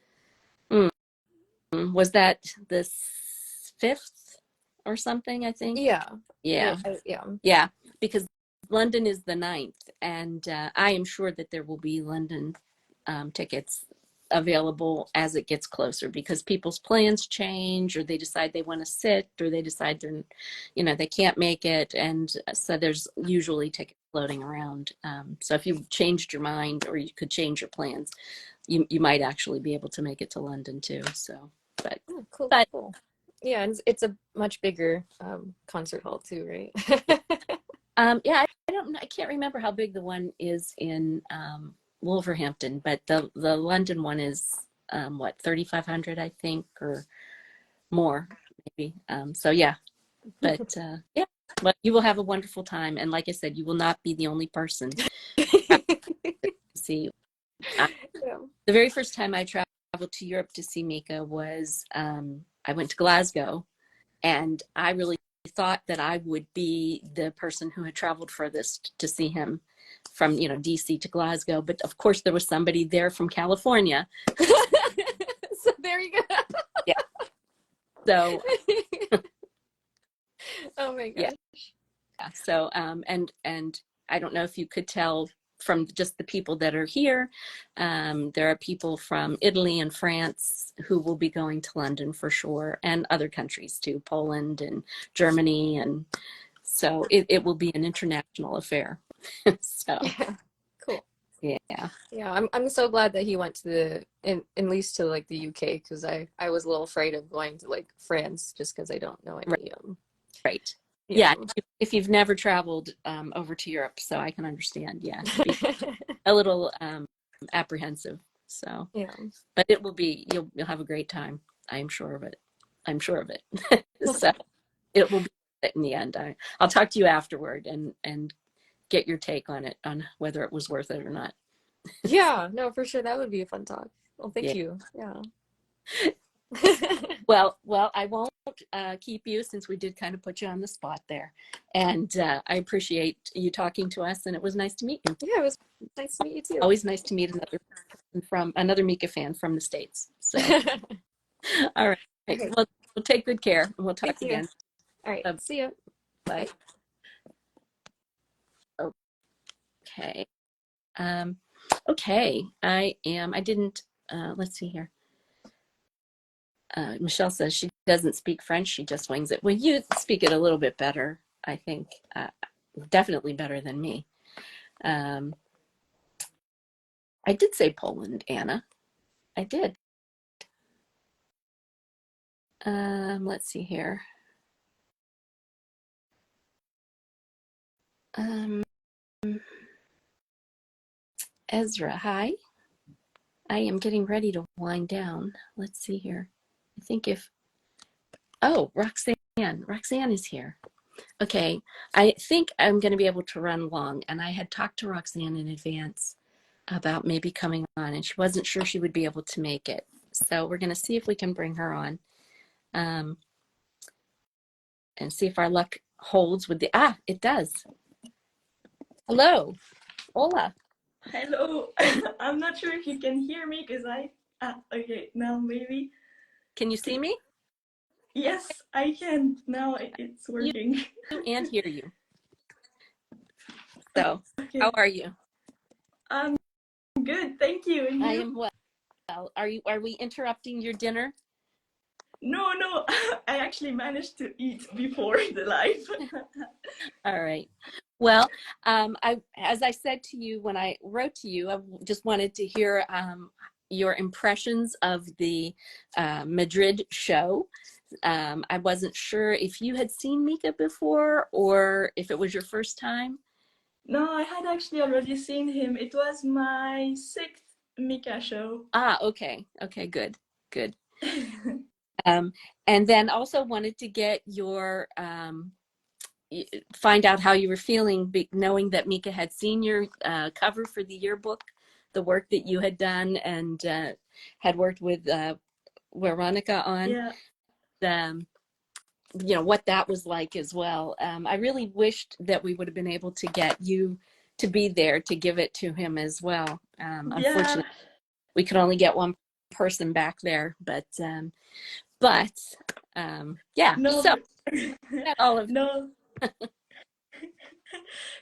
that the 5th or something, I think. Yeah, because London is the 9th, and I am sure that there will be London tickets available as it gets closer, because people's plans change, or they decide they want to sit, or they decide they're, they can't make it. And so there's usually tickets floating around. So if you changed your mind, or you could change your plans, you might actually be able to make it to London too. So, but, Oh, cool, but cool. Yeah, and it's a much bigger concert hall too, right? yeah, I don't know. I can't remember how big the one is in Wolverhampton, but the London one is what, 3,500, I think, or more maybe. So yeah, but yeah, but you will have a wonderful time, and like I said, you will not be the only person to see. Yeah. The very first time I traveled to Europe to see Mika was I went to Glasgow, and I really thought that I would be the person who had traveled furthest to see him, from DC to Glasgow. But of course, there was somebody there from California. So there you go. Yeah. So Oh my yeah. gosh. Yeah. So and I don't know if you could tell from just the people that are here. There are people from Italy and France who will be going to London for sure, and other countries too, Poland and Germany. And so it will be an international affair. So Yeah. Cool. yeah. Yeah, I'm so glad that he went to at least to like the UK, because I was a little afraid of going to like France just because I don't know Right. any Right. yeah. Yeah. If you've never traveled over to Europe, so I can understand. Yeah, be a little apprehensive. So, Yeah. but it will be. You'll have a great time. I'm sure of it. I'm sure of it. So it will be worth it in the end. I'll talk to you afterward and get your take on it, on whether it was worth it or not. Yeah, no, for sure. That would be a fun talk. Well, thank Yeah. you. Yeah. Well, I won't keep you, since we did kind of put you on the spot there. And I appreciate you talking to us, and it was nice to meet you. Yeah, it was nice to meet you too. Always nice to meet another Mika fan from the States. So, all right. Okay. Well, take good care, and we'll You talk too. again. All right. See ya. Bye. Bye. Okay. Um, okay. I didn't, let's see here. Michelle says she doesn't speak French. She just wings it. Well, you speak it a little bit better, I think. Definitely better than me. I did say Poland, Anna. I did. Let's see here. Ezra, hi. I am getting ready to wind down. Let's see here. I think Roxanne is here. Okay, I think I'm going to be able to run long, and I had talked to Roxanne in advance about maybe coming on, and she wasn't sure she would be able to make it. So we're going to see if we can bring her on, and see if our luck holds with it does. Hello. Hola. Hello. I'm not sure if you can hear me because okay, now maybe. Can you see me? Yes, I can. Now it's working. And hear you. So, Okay. how are you? I'm good, thank you. And you? I am well. Are we interrupting your dinner? No, I actually managed to eat before the live. All right. Well, as I said to you when I wrote to you, I just wanted to hear your impressions of the Madrid show. I wasn't sure if you had seen Mika before, or if it was your first time. No, I had actually already seen him. It was my 6th Mika show. Okay. Okay, good. And then also wanted to get your find out how you were feeling, knowing that Mika had seen your cover for the yearbook, the work that you had done, and had worked with Veronica on. Yeah. What that was like as well. I really wished that we would have been able to get you to be there to give it to him as well. Unfortunately, we could only get one person back there, but yeah. No, So all of no.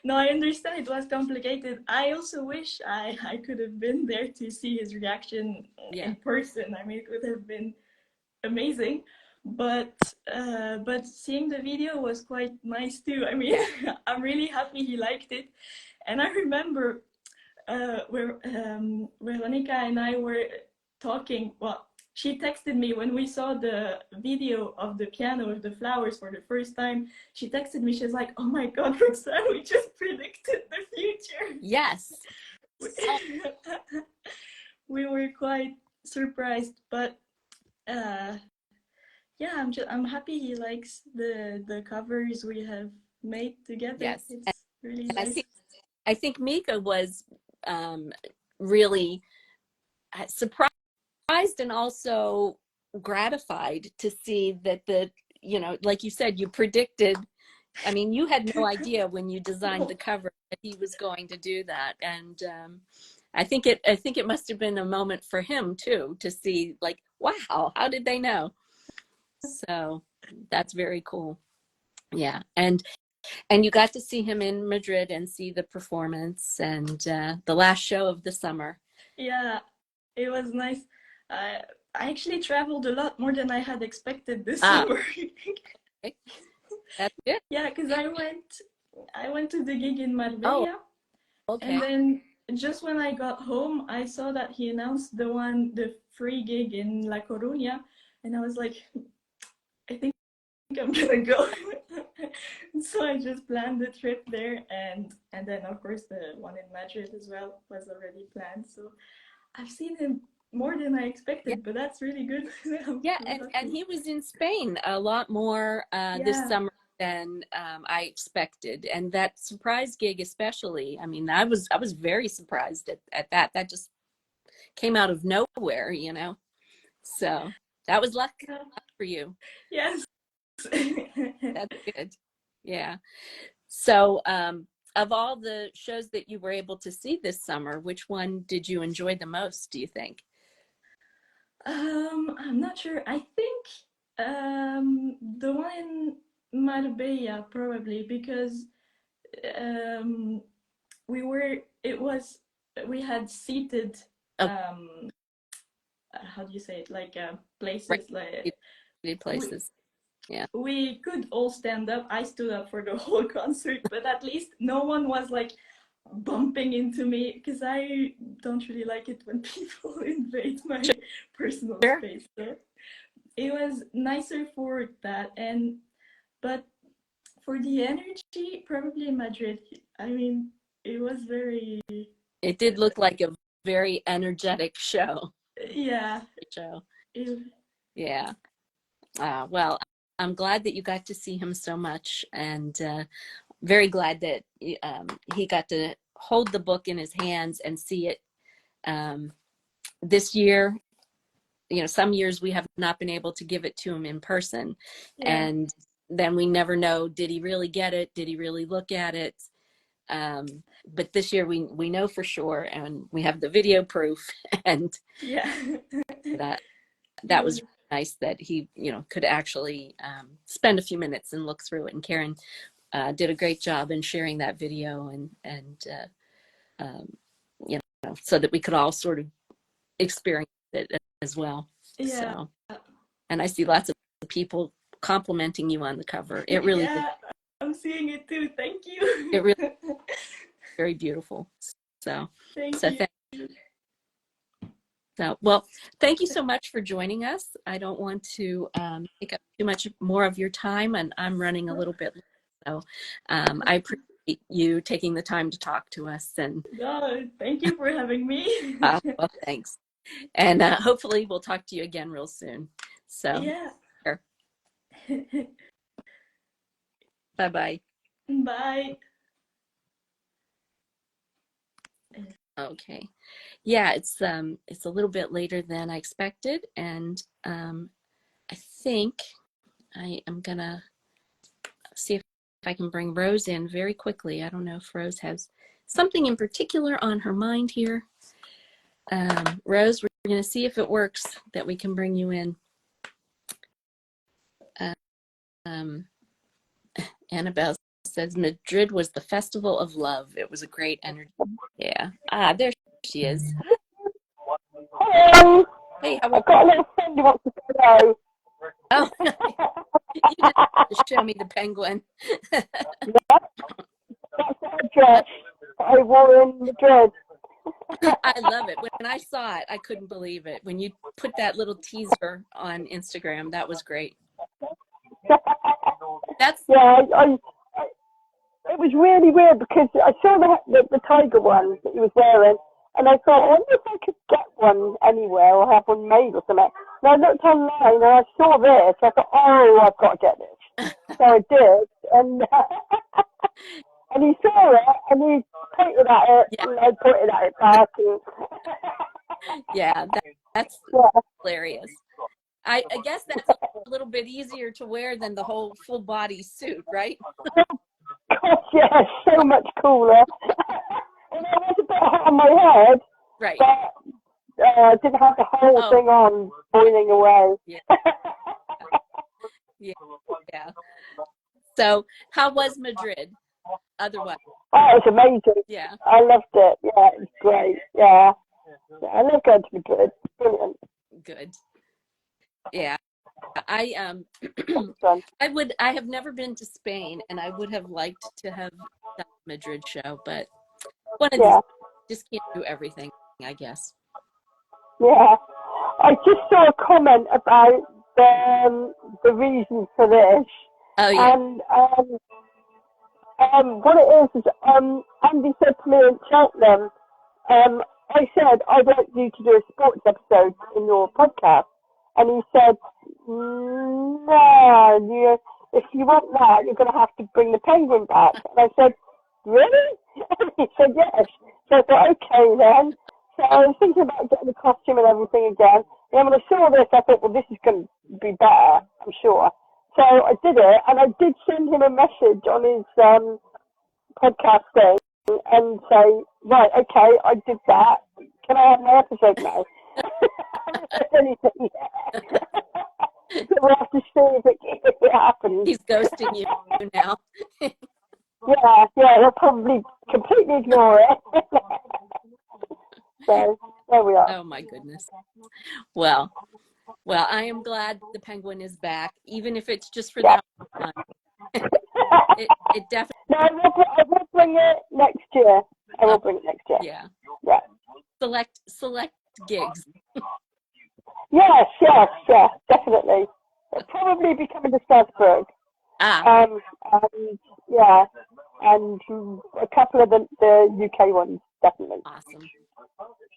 No, I understand it was complicated. I also wish I could have been there to see his reaction Yeah. in person. I mean, it would have been amazing. But seeing the video was quite nice too. I mean, Yeah. I'm really happy he liked it. And I remember where Veronica and I were talking. Well, she texted me when we saw the video of the piano with the flowers for the first time. She texted me. She's like, "Oh my God, Roxanne, we just predicted the future." Yes. We were quite surprised, but uh, yeah, I'm happy he likes the covers we have made together. Yes. It's really And nice. I think Mika was really surprised and also gratified to see that like you said, you predicted. I mean, you had no idea when you designed the cover that he was going to do that, and I think it must have been a moment for him too to see, like, wow, how did they know? So that's very cool. Yeah, and you got to see him in Madrid and see the performance and the last show of the summer. Yeah, it was nice. I actually traveled a lot more than I had expected this summer. Okay. That's good. Yeah, because I went to the gig in Oh, Marbella, okay. and then just when I got home, I saw that he announced the free gig in La Coruña, and I was like, I think I'm gonna go. So I just planned the trip there, and then of course the one in Madrid as well was already planned. So I've seen him more than I Yeah, expected, but that's really good. I'm yeah, really and happy. he was in Spain a lot more this Yeah, summer than I expected, and that surprise gig especially. I mean, I was very surprised at that. That just came out of nowhere. So that was luck yeah. for you. Yes. That's good. Yeah. So, of all the shows that you were able to see this summer, which one did you enjoy the most, do you think? I'm not sure. I think the one in Marbella probably because um, we were. It was we had seated. Oh, Um, how do you say it? Like places. Like right. we Places. Yeah. we could all stand up. I stood up for the whole concert, but at least no one was like bumping into me because I don't really like it when people invade my personal Sure. space. So it was nicer for that, and but for the energy, probably Madrid. I mean, it was very It did look like a very energetic show. yeah. Show. It, Yeah. Well, I'm glad that you got to see him so much, and very glad that he got to hold the book in his hands and see it this year. Some years we have not been able to give it to him in person, yeah, and then we never know, did he really get it, did he really look at it? um, but this year we know for sure, and we have the video proof. And yeah. that It that was was nice that he could actually spend a few minutes and look through it. And Karen did a great job in sharing that video, and um, so that we could all sort of experience it as well. yeah. So, and I see lots of people complimenting you on the cover. It really is. Yeah, I'm seeing it too. Thank It you. really is very beautiful. So, Thank so you. thank so well. Thank you so much for joining us. I don't want to take up too much more of your time, and I'm running a little bit late. So, I appreciate you taking the time to talk to us. And No, thank you for having me. well, thanks. And hopefully, we'll talk to you again real soon. So, Yeah. bye bye. Bye. Okay. Yeah, it's a little bit later than I expected, and I think I am gonna see if I can bring Rose in very quickly. I don't know if Rose has something in particular on her mind here. Rose, we're gonna see if it works that we can bring you in. Um, Annabelle says Madrid was the festival of love. It was a great energy. Yeah. Ah, there she is. Hello. Hey, how are I've got a little friend who wants to say hello. Oh, you didn't have to show me the penguin. That's the dress that I wore in Madrid. I love it. When I saw it, I couldn't believe it. When you put that little teaser on Instagram, that was great. That's It was really weird because I saw the tiger one that he was wearing, and I thought, I wonder if I could get one anywhere or have one made or something. And I looked online and I saw this. I thought, oh, I've got to get this. So I did, and and he saw it and he pointed at it, yeah, and I pointed at it back. And yeah, that's yeah. hilarious. I guess that's a little bit easier to wear than the whole full body suit, right? Gosh, yeah, so much cooler. And it was a bit hot on my head, Right. but I didn't have the whole thing on, boiling away. Yeah. Yeah. So, how was Madrid? Otherwise, Oh, it was amazing. yeah. I loved it. Yeah, it was great. Yeah, I love going to Madrid. Brilliant. Good. Yeah. I Fun. I have never been to Spain, and I would have liked to have done a Madrid show, but one of these just can't do everything, I guess. Yeah, I just saw a comment about the reason for this, Oh yeah. and what it is Andy said to me in Cheltenham, I said I'd like you to do a sports episode in your podcast, and he said, no, if you want that, you're going to have to bring the penguin back. And I said, really? And he said, yes. So I thought, okay then. So I was thinking about getting the costume and everything again. And then when I saw this, I thought, well, this is going to be better, I'm sure. So I did it, and I did send him a message on his podcast thing and say, right, okay, I did that. Can I have my episode now? I haven't said anything yet. So we'll have to see if it happens. He's ghosting you now. Yeah, they'll probably completely ignore it. So there we are. Oh my goodness. Well, I am glad the penguin is back, even if it's just for that one. It definitely. No, I will bring it next year. I will bring it next year. Yeah. Yeah. Select gigs. Yes, definitely. It'll probably be coming to Strasbourg. And a couple of the UK ones, definitely. Awesome.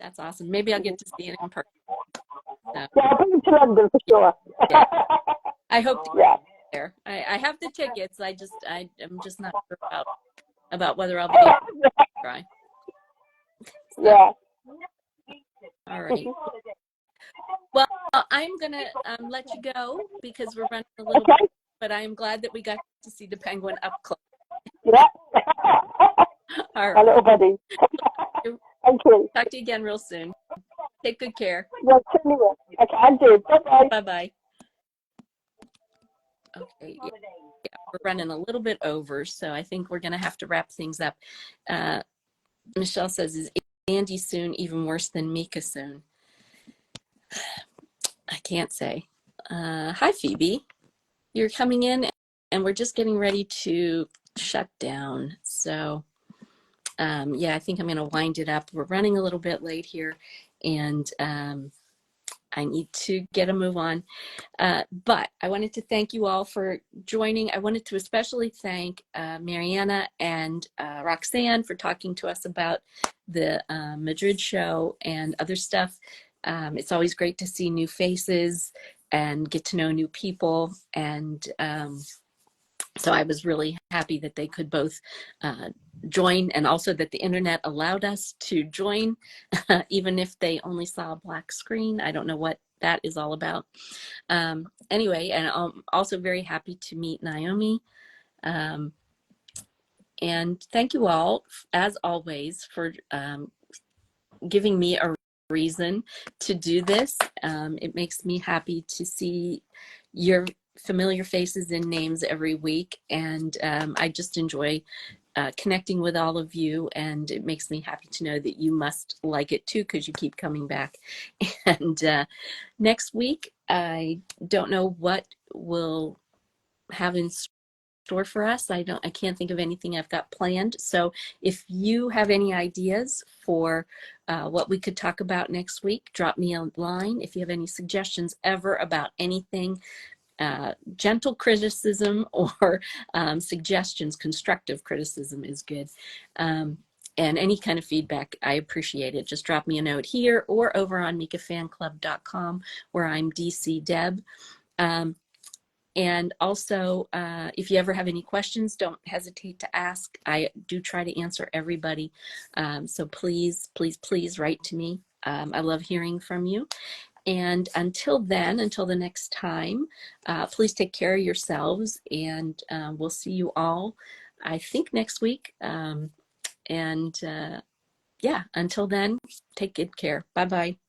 That's awesome. Maybe I'll get to see it in person. So. Yeah, I'll bring it to London for sure. Yeah. I hope to get there. I have the tickets. I'm just not sure about whether I'll be able to try. So. Yeah. All right. Well, I'm going to let you go because we're running a little bit, but I am glad that we got to see the penguin up close. Yeah. All right. My little buddy. Thank you. Talk to you again real soon. Take good care. Yeah, anyway. Okay, I do. Bye-bye. Bye-bye. Okay. Yeah, we're running a little bit over, so I think we're going to have to wrap things up. Michelle says, is Andy soon even worse than Mika soon? I can't say. Hi, Phoebe. You're coming in, and we're just getting ready to shut down. So, I think I'm going to wind it up. We're running a little bit late here, and I need to get a move on. But I wanted to thank you all for joining. I wanted to especially thank Mariana and Roxanne for talking to us about the Madrid show and other stuff. It's always great to see new faces and get to know new people. And so I was really happy that they could both join, and also that the internet allowed us to join, even if they only saw a black screen. I don't know what that is all about. Anyway, and I'm also very happy to meet Naomi. And thank you all, as always, for giving me a reason to do this. It makes me happy to see your familiar faces and names every week, and I just enjoy connecting with all of you, and it makes me happy to know that you must like it too, because you keep coming back. And next week, I don't know what we'll have in store for us. I can't think of anything I've got planned. So if you have any ideas for what we could talk about next week, drop me a line. If you have any suggestions ever about anything, gentle criticism or suggestions, constructive criticism is good. And any kind of feedback, I appreciate it. Just drop me a note here or over on MikaFanClub.com, where I'm DC Deb. And also, if you ever have any questions, don't hesitate to ask. I do try to answer everybody. So please, please, please write to me. I love hearing from you. And until then, until the next time, please take care of yourselves, and we'll see you all, I think, next week. Yeah, until then, take good care. Bye-bye.